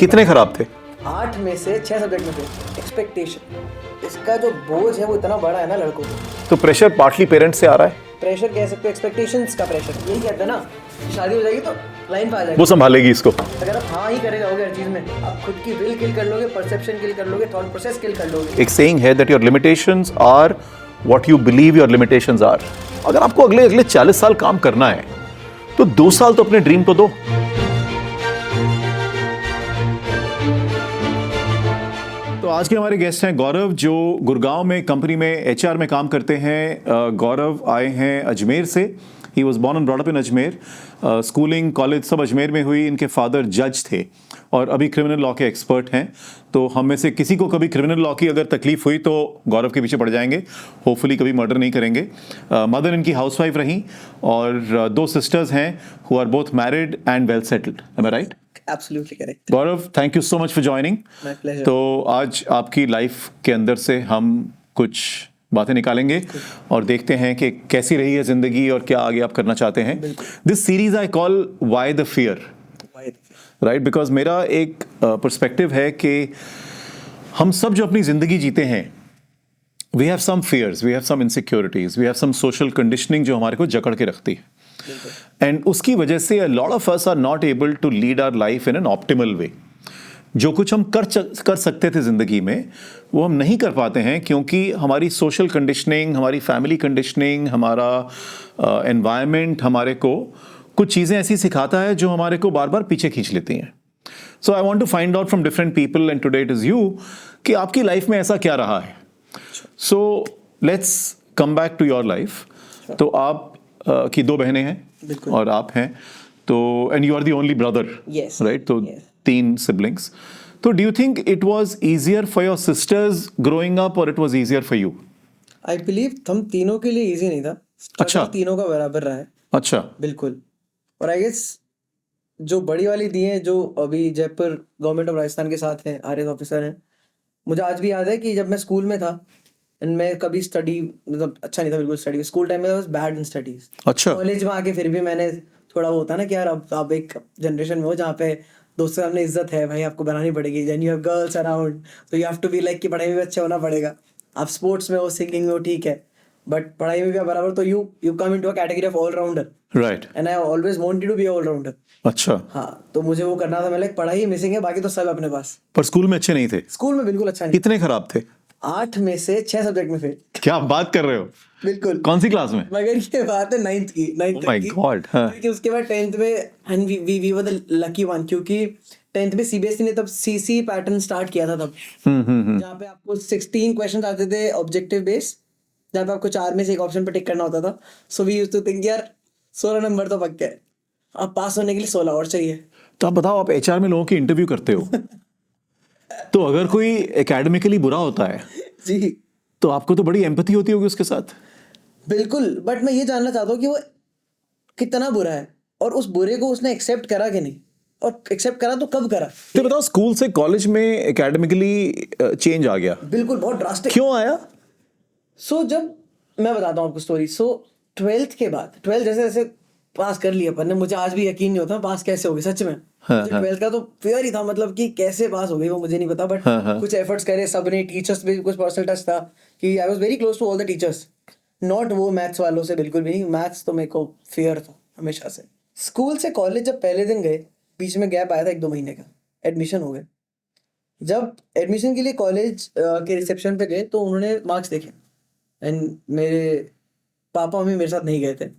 कितने खराब थे? 8 में से 6 सब्जेक्ट में थे। एक्सपेक्टेशन, इसका जो बोझ है वो इतना बड़ा है ना लड़कों को। तो प्रेशर पार्टली पेरेंट्स से आ रहा है, प्रेशर कह सकते हो, एक्सपेक्टेशंस का प्रेशर। यही कहते हैं ना कि शादी हो जाएगी तो लाइन पे आ जाएगी, वो संभालेगी इसको। अगर आप हाँ ही करे जाओगे हर चीज में, आप खुद की विल किल कर लोगे, परसेप्शन किल कर लोगे, थॉट प्रोसेस किल कर लोगे। एक सेइंग है that your limitations are what you believe your limitations are. अगर आपको अगले 40 साल काम करना है तो 2 साल तो अपने ड्रीम को दो। तो आज के हमारे गेस्ट हैं गौरव, जो गुड़गांव में कंपनी में एचआर में काम करते हैं। गौरव आए हैं अजमेर से। He was born and brought up in Ajmer. Schooling college सब अजमेर में हुई। इनके फादर जज थे और अभी क्रिमिनल लॉ के एक्सपर्ट हैं। तो हम में से किसी को कभी क्रिमिनल लॉ की अगर तकलीफ हुई तो गौरव के पीछे पड़ जाएंगे। होपफुली कभी मर्डर नहीं करेंगे। मदर इनकी हाउसवाइफ रही और 2 सिस्टर्स हैं who are both married and well settled. Am I right? Absolutely correct. Gaurav, thank you so much for joining. My pleasure. तो आज आपकी लाइफ के अंदर से हम कुछ बातें निकालेंगे और देखते हैं कि कैसी रही है जिंदगी और क्या आगे आप करना चाहते हैं। This series I call why the fear, right? Because मेरा एक पर्सपेक्टिव है कि हम सब जो अपनी जिंदगी जीते हैं, we have some fears, we have some insecurities, we have some social conditioning जो हमारे को जकड़ के रखती है। एंड उसकी वजह से a lot of us are not able to lead our life in an optimal way. जो कुछ हम कर सकते थे ज़िंदगी में वो हम नहीं कर पाते हैं क्योंकि हमारी सोशल कंडीशनिंग, हमारी फैमिली कंडीशनिंग, हमारा एनवायरनमेंट हमारे को कुछ चीज़ें ऐसी सिखाता है जो हमारे को बार बार पीछे खींच लेती हैं। So I want to find out from different people and today it is you कि आपकी लाइफ में ऐसा क्या रहा है। So let's come back to your life. तो आप की 2 बहनें हैं और आप हैं, तो and you are the only brother, right? तो 3 सिबलिंग्स। तो do you think it was easier for your sisters growing up और it was easier for you? I believe हम तीनों के लिए इजी नहीं था। अच्छा। तीनों का बराबर रहा है। अच्छा। बिल्कुल। और आई गेस जो बड़ी वाली दी है, जो अभी जयपुर गवर्नमेंट ऑफ राजस्थान के साथ है, आरएस ऑफिसर हैं, मुझे आज भी याद है कि जब मैं स्कूल में था एंड मैं कभी स्टडी मतलब अच्छा नहीं था बिल्कुल स्टडी। स्कूल टाइम में वाज बैड इन स्टडीज। अच्छा। कॉलेज में आके फिर भी मैंने थोड़ा वो होता ना कि यार अब एक जनरेशन में हो जहाँ पे दोस्तों के सामने इज्जत है भाई, आपको बनानी पड़ेगी। Then you have girls around, तो you have to be like कि पढ़ाई में भी अच्छा होना पड़ेगा। आप स्पोर्ट्स में हो, सिंगिंग में हो, ठीक है, बट पढ़ाई में भी बराबर, तो you come into a category of all-rounder, right? And I always wanted to be all-rounder. अच्छा। हाँ, तो मुझे वो करना था। मैं लाइक पढ़ाई मिसिंग है, बाकी तो सब अपने पास। पर स्कूल में अच्छे नहीं थे? स्कूल में बिल्कुल अच्छा नहीं। कितने खराब थे? 8 में से 6 सब्जेक्ट में फेल। क्या बात कर रहे हो? बिल्कुल। कौन सी क्लास में? मगर ये बात है 9th की। 9th my God. हाँ। क्योंकि उसके बाद 10th में and we were the lucky one, क्योंकि 10th में सीबीएसई ने तब सीसी पैटर्न स्टार्ट किया था तब, जहाँ पे आपको 16 क्वेश्चंस आते थे ऑब्जेक्टिव बेस, जहाँ पे आपको 4 में से एक ऑप्शन पे टिक करना होता था। So we used to think यार 16 नंबर तो पक्के है, अब पास होने के लिए 16 और चाहिए। तो आप बताओ, आप एचआर में लोगों की इंटरव्यू करते हो तो अगर कोई एकेडमिकली बुरा होता है जी, तो आपको तो बड़ी एम्पैथी होती होगी उसके साथ। बिल्कुल। बट मैं ये जानना चाहता हूँ कि वो कितना बुरा है और उस बुरे को उसने एक्सेप्ट करा कि नहीं, और एक्सेप्ट करा तो कब करा। तो बताओ, स्कूल से कॉलेज में एकेडमिकली चेंज आ गया? बिल्कुल, बहुत ड्रास्टिक। क्यों आया? सो जब मैं बताता हूँ आपको स्टोरी। सो 12th के बाद, 12th जैसे जैसे पास कर लिया अपन ने, मुझे आज भी यकीन नहीं होता पास कैसे हो गई सच में। हाँ, मुझे 12th का तो फेयर ही था, मतलब कि कैसे पास हो गई वो मुझे नहीं पता, बट कुछ एफर्ट्स करे सबने, टीचर्स भी कुछ पर्सनल टच था कि I was very close to all the teachers. Not वो मैथ्स वालों से, बिल्कुल भी नहीं। मैथ्स तो मेरे को फेयर था हमेशा से। स्कूल से कॉलेज जब पहले दिन गए, बीच में गैप आया था 1-2 महीने का, एडमिशन हो गए। जब एडमिशन के लिए कॉलेज के रिसेप्शन पे गए तो उन्होंने मार्क्स देखे एंड मेरे पापा मम्मी मेरे साथ नहीं गए थे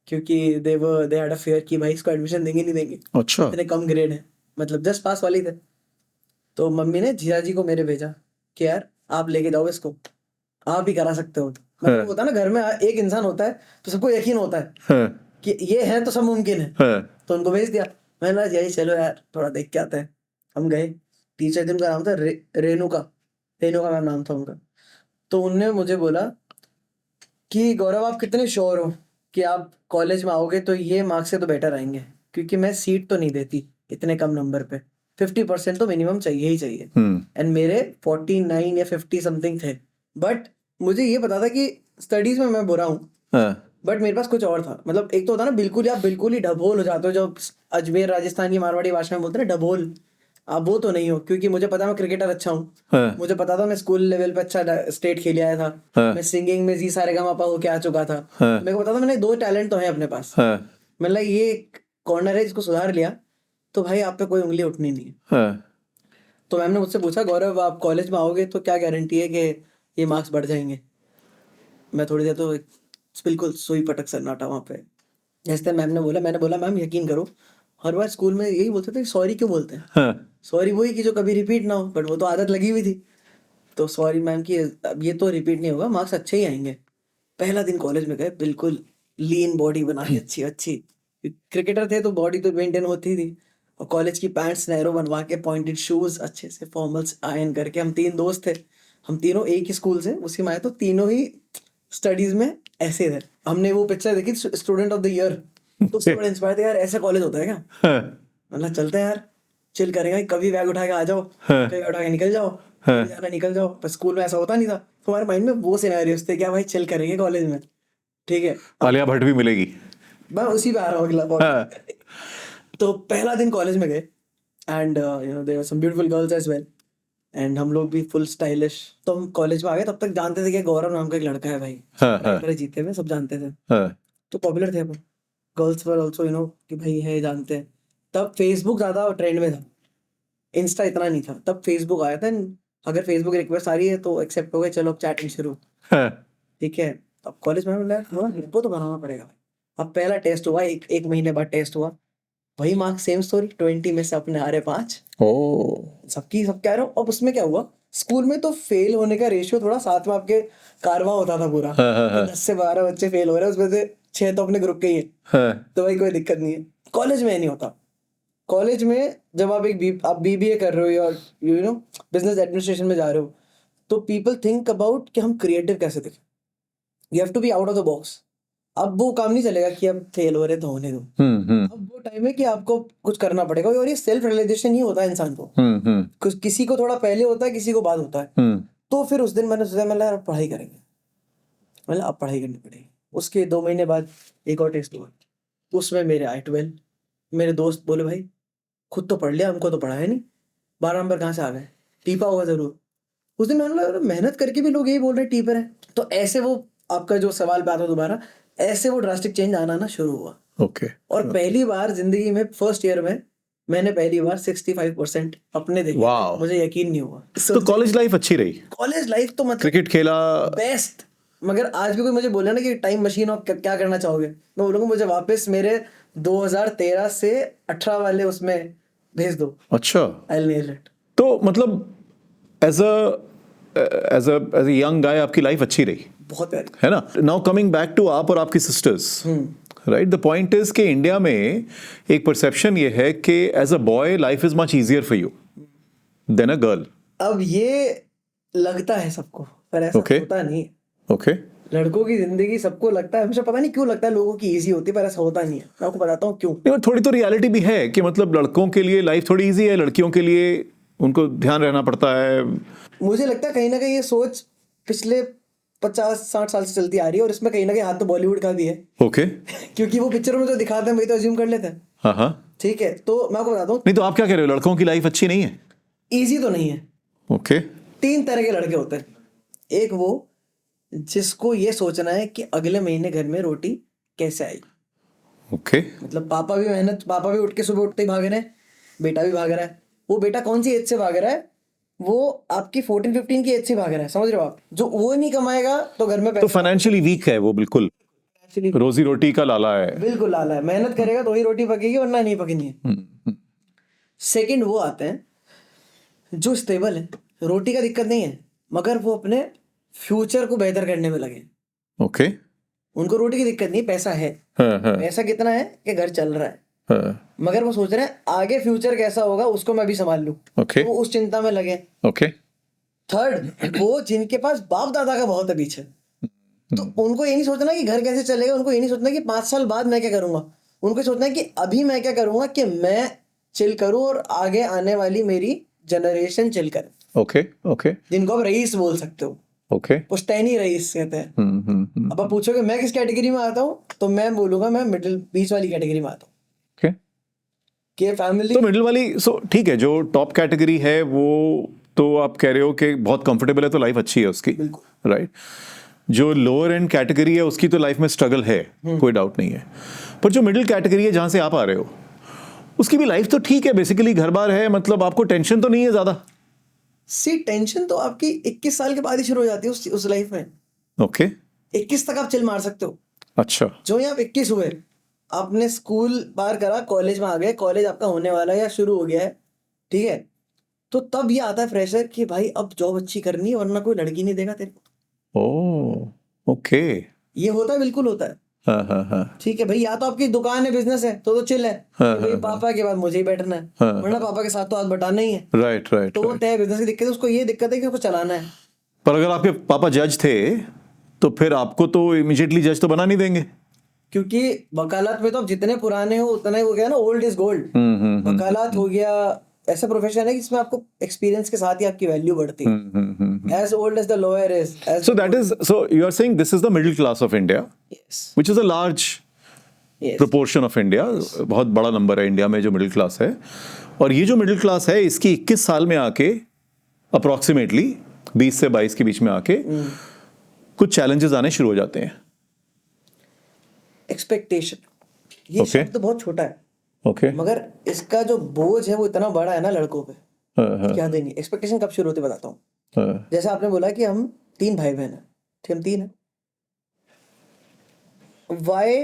क्योंकि दे हैड अ फियर कि भाई इसको एडमिशन देंगे नहीं देंगे, अच्छा। इतने कम ग्रेड है, मतलब जस्ट पास वाले थे। तो मम्मी ने जीजा जी को मेरे भेजा कि यार आप लेके जाओ इसको, आप ही करा सकते हो। मतलब होता है ना, घर में एक इंसान होता है तो सबको यकीन होता है कि ये है तो सब मुमकिन है। तो उनको भेज दिया। मैंने कहा यही चलो यार थोड़ा देख के आते हैं। हम गए। टीचर जिनका नाम था रेणुका मैम नाम था उनका। तो उनने मुझे बोला कि गौरव आप कितने श्योर हो कि आप कॉलेज में आओगे तो ये मार्क्स से तो बेटर आएंगे, क्योंकि मैं सीट तो नहीं देती इतने कम नंबर पे, 50% तो मिनिमम चाहिए ही चाहिए। एंड मेरे 49 या 50 समथिंग थे। बट मुझे ये पता था कि स्टडीज में मैं बुरा हूँ, बट मेरे पास कुछ और था। मतलब एक तो होता ना बिल्कुल, आप बिल्कुल ही ढबोल हो जाते हो, जो अजमेर राजस्थान की मारवाड़ी भाषा में बोलते हैं ना ढबोल, आप वो तो नहीं हो, क्योंकि मुझे पता मैं क्रिकेटर अच्छा हूँ, हाँ, मुझे पता था मैं स्कूल लेवल पे अच्छा स्टेट खेल आया था, हाँ, मैं सिंगिंग में जी सारे गा मापा होके आ चुका था, हाँ, मेरे को पता था मैंने 2 टैलेंट तो है अपने पास, हाँ, मतलब ये कॉर्नर है, इसको सुधार लिया तो भाई आप पे कोई उंगली उठनी नहीं है। हाँ, तो मैम ने मुझसे पूछा, गौरव आप कॉलेज में आओगे तो क्या गारंटी है कि ये मार्क्स बढ़ जाएंगे? मैं थोड़ी देर तो बिल्कुल सुई पटक सन्नाटा वहाँ पे। जैसे मैम ने बोला, मैंने बोला मैम यकीन करो, हर बार स्कूल में यही बोलते थे, सॉरी क्यों बोलते हैं, हाँ, सॉरी वही कि जो कभी रिपीट ना हो, बट वो तो आदत लगी हुई थी। तो सॉरी मैम की, अब ये तो रिपीट नहीं होगा, मार्क्स अच्छे ही आएंगे। पहला दिन कॉलेज में गए, बिल्कुल लीन बॉडी बना के, अच्छी अच्छी, क्रिकेटर थे तो बॉडी तो मेंटेन होती थी, और कॉलेज की पैंट्स नैरो बनवा के, पॉइंटेड शूज अच्छे से फॉर्मल्स आयन करके, हम 3 दोस्त थे, हम तीनों एक ही स्कूल से, उसी में आए, तो तीनों ही स्टडीज में ऐसे थे। हमने वो पिक्चर देखी स्टूडेंट ऑफ द ईयर, तो उससे बड़े इंस्पायर थे यार, ऐसा कॉलेज होता है क्या, हाँ, मतलब चलते हैं यार, चिल करेंगे, कभी बैग उठा के आ जाओ, हाँ, कभी उठा के निकल जाओ, हाँ। जाना निकल जाओ। पर स्कूल में ऐसा होता नहीं था, तो हमारे माइंड में वो सिनेरियोस थे, क्या भाई चिल करेंगे कॉलेज में, ठीक है। अब आलिया भट्ट भी मिलेगी। मैं उसी पे आ रहा हूँ अगला पॉइंट। हाँ, तो पहला दिन कॉलेज में गए, and you know there were some beautiful girls as well, and हम लोग भी फुल स्टाइलिश। तो हम कॉलेज में आ गए, तब तक जानते थे कि गौरव नाम का एक लड़का है भाई, हाँ, हाँ, राइटर जीते हुए सब जानते थे, हाँ, तो पॉपुलर थे अपन, girls were also you know कि भाई है जानते हैं। तब फेसबुक ज्यादा ट्रेंड में था, इंस्टा इतना नहीं था, तब फेसबुक आया था। अगर फेसबुक रिक्वेस्ट आ रही है तो एक्सेप्ट हो गए, चलो अब चैटिंग शुरू, हाँ, ठीक है। अब कॉलेज में बोला थोड़ा हिप्पो तो बनाना पड़ेगा भाई। अब पहला टेस्ट हुआ, एक महीने बाद टेस्ट हुआ, वही मार्क्स सेम स्टोरी, 20 में से अपने आ रहे 5, ओ, सब कह रहे हो। अब उसमें क्या हुआ, स्कूल में तो फेल होने का रेशियो थोड़ा साथ में आपके कारवां होता था पूरा, हाँ, हाँ, कि हाँ, 10 से 12 बच्चे फेल हो रहे हैं, उसमें से 6 तो अपने ग्रुप के ही हैं, हाँ, तो भाई कोई दिक्कत नहीं है। कॉलेज में नहीं होता, कॉलेज में जब आप बीबीए कर रहे हो, और यू नो बिजनेस एडमिनिस्ट्रेशन में जा रहे हो, तो पीपल थिंक अबाउट कि हम क्रिएटिव कैसे दिखें, you have to be out of the box. अब वो काम नहीं चलेगा कि अब फेल हो रहे तो होने दो, हम्म, अब वो टाइम है कि आपको कुछ करना पड़ेगा, और ये सेल्फ रियलाइजेशन ही होता है इंसान को, हम्म, किसी को थोड़ा पहले होता है, किसी को बाद होता है। हम्म, तो फिर उस दिन मैंने सोचा, मैं यार पढ़ाई करेंगे, मतलब अब पढ़ाई करनी पड़ेगी। उसके 2 महीने बाद एक और टेस्ट हुआ, उसमें मेरे आए 12। मेरे दोस्त बोले भाई खुद तो पढ़ लिया, हमको तो पढ़ा है नहीं, 12 नंबर कहाँ से आ गए, टीपा होगा जरूर। उस दिन मैंने लगा मेहनत करके भी लोग यही बोल रहे टीपर है। तो ऐसे वो आपका जो सवाल पे आता है दोबारा, ऐसे वो ड्रास्टिक चेंज आना ना शुरू हुआ। ओके, और पहली बार जिंदगी में फर्स्ट ईयर में मैंने पहली बार 65% अपने देखे थे, वाह। मुझे यकीन नहीं हुआ। तो कॉलेज लाइफ अच्छी रही, कॉलेज लाइफ तो मतलब क्रिकेट खेला। बेस्ट। मगर आज भी कोई मुझे बोले ना कि टाइम मशीन और क्या करना चाहोगे, मैं बोलूंगा मुझे वापस मेरे 2013 से 18 वाले उसमें भेज दो, अच्छा, आई नेल इट। तो मतलब एज अ यंग गाय आपकी लाइफ अच्छी रही, बहुत प्यारी। है ना। नाउ कमिंग बैक टू आप और आपकी sisters, right, the point is कि इंडिया में एक परसेप्शन ये है कि as a boy life is much easier for you than a girl. अब ये लगता है सबको, पर ऐसा Okay. होता नहीं है। ओके, लड़कों की जिंदगी सबको लगता है, हमेशा पता नहीं क्यों लगता है लोगों की इजी होती है, पर ऐसा होता नहीं है। मैं आपको बताता हूँ क्यों। नहीं, थोड़ी तो रियलिटी भी है कि मतलब लड़कों के लिए लाइफ थोड़ी इजी है, लड़कियों के लिए उनको ध्यान रहना पड़ता है। मुझे लगता है कहीं ना कहीं ये सोच पिछले 50-60 साल से चलती आ रही है, और इसमें कहीं ना कहीं हाथ तो बॉलीवुड का भी है। ओके, क्योंकि वो पिक्चरों में जो दिखाते हैं वही तो अज्यूम कर लेते हैं, हाँ, हाँ। ठीक है। तो मैं आपको बताता हूँ, नहीं तो आप क्या कह रहे हो, लड़कों की लाइफ अच्छी नहीं है? इजी तो नहीं है। ओके, 3 तरह के लड़के होते हैं। एक वो जिसको ये सोचना है कि अगले महीने घर में रोटी कैसे आएगी, ओके, मतलब पापा भी उठ के सुबह उठते ही भाग रहे हैं, बेटा भी भाग रहा है। वो बेटा कौन सी एज से भाग रहा है, वो आपकी 14-15 की एज से भाग रहा है, समझ रहे हो आप। जो वो नहीं कमाएगा तो घर में तो फाइनेंशियली वीक है वो, बिल्कुल एक्चुअली रोजी रोटी का लाला है। बिल्कुल लाला है, मेहनत करेगा तो ही रोटी पकेगी, वरना नहीं पकनी है। सेकंड वो आते हैं जो स्टेबल है, रोटी का दिक्कत नहीं है, मगर वो अपने फ्यूचर को बेहतर करने में लगे। ओके, उनको रोटी की दिक्कत नहीं, पैसा है, हाँ, हाँ, पैसा कितना है कि घर चल रहा है, हाँ, मगर वो सोच रहे हैं आगे फ्यूचर कैसा होगा उसको मैं भी संभाल लूं, ओके, तो वो उस चिंता में लगे। ओके, थर्ड वो जिनके पास बाप दादा का बहुत है पीछे, तो उनको ये नहीं सोचना कि घर कैसे चलेगा, उनको ये नहीं सोचना कि 5 साल बाद मैं क्या करूंगा, उनको ये सोचना है कि अभी मैं क्या करूंगा कि मैं चिल करूं और आगे आने वाली मेरी जनरेशन चिल करे। ओके, ओके, जिनको आप रईस बोल सकते हो, ओके, पुश्तैनी रईस कहते हैं। अब आप पूछोगे मैं किस कैटेगरी में आता हूँ, तो मैं बोलूंगा मैं मिडिल बीच वाली कैटेगरी में आता हूँ, ओके, कि फैमिली तो मिडिल वाली ठीक है, जो टॉप कैटेगरी है वो तो आप कह रहे हो कि बहुत कंफर्टेबल है तो लाइफ अच्छी है उसकी, राइट। जो लोअर एंड कैटेगरी है उसकी तो लाइफ में स्ट्रगल है, कोई डाउट नहीं है। पर जो मिडिल कैटेगरी है जहां से आप आ रहे हो उसकी भी लाइफ तो ठीक है, बेसिकली घर बार है, मतलब आपको टेंशन तो नहीं है ज्यादा। सी टेंशन तो आपकी 21 साल के बाद ही शुरू हो जाती है उस लाइफ में। ओके 21 तक आप चिल मार सकते हो। अच्छा जो ही आप 21 हुए, आपने स्कूल पार करा, कॉलेज में आ गए, कॉलेज आपका होने वाला है या शुरू हो गया है, ठीक है, तो तब ये आता है प्रेशर कि भाई अब जॉब अच्छी करनी है वरना कोई लड़की नहीं देगा तेरे को। ओके ये होता है, बिल्कुल होता है। हाँ ठीक है भाई, या तो आपकी दुकान है, बिजनेस है, तो चिल है कि भाई पापा के बाद मुझे ही बैठना है, वरना पापा के साथ तो हाथ बटाना ही है। राइट तो वो तय बिजनेस की दिक्कत है, उसको ये दिक्कत है कि उसको चलाना है। पर अगर आपके पापा जज थे तो फिर आपको तो इमीडिएटली जज तो बना नहीं देंगे। क्योंकि वकालत में तो आप जितने पुराने हो उतना ही, वो क्या है ना, ओल्ड इज गोल्ड। वकालत हो गया ऐसा प्रोफेशन है जिसमें आपको एक्सपीरियंस के साथ ही आपकी वैल्यू बढ़ती है। As old as the lawyer is, So that is, so you are saying this is the middle class of India, which is a large proportion of India. बहुत बड़ा नंबर है इंडिया में जो मिडिल क्लास है। और ये जो middle class है इसकी 21 साल में आके अप्रोक्सीमेटली 20 से 22 के बीच में आके कुछ चैलेंजेस आने शुरू हो जाते हैं। एक्सपेक्टेशन, ये शब्द बहुत छोटा है, ओके मगर इसका जो बोझ है वो इतना बड़ा है ना लड़कों पे, क्या देनी। एक्सपेक्टेशन कब शुरू होती है बताता हूँ। जैसे आपने बोला कि हम 3 भाई बहन हैं, ठीक, हम 3 हैं। Why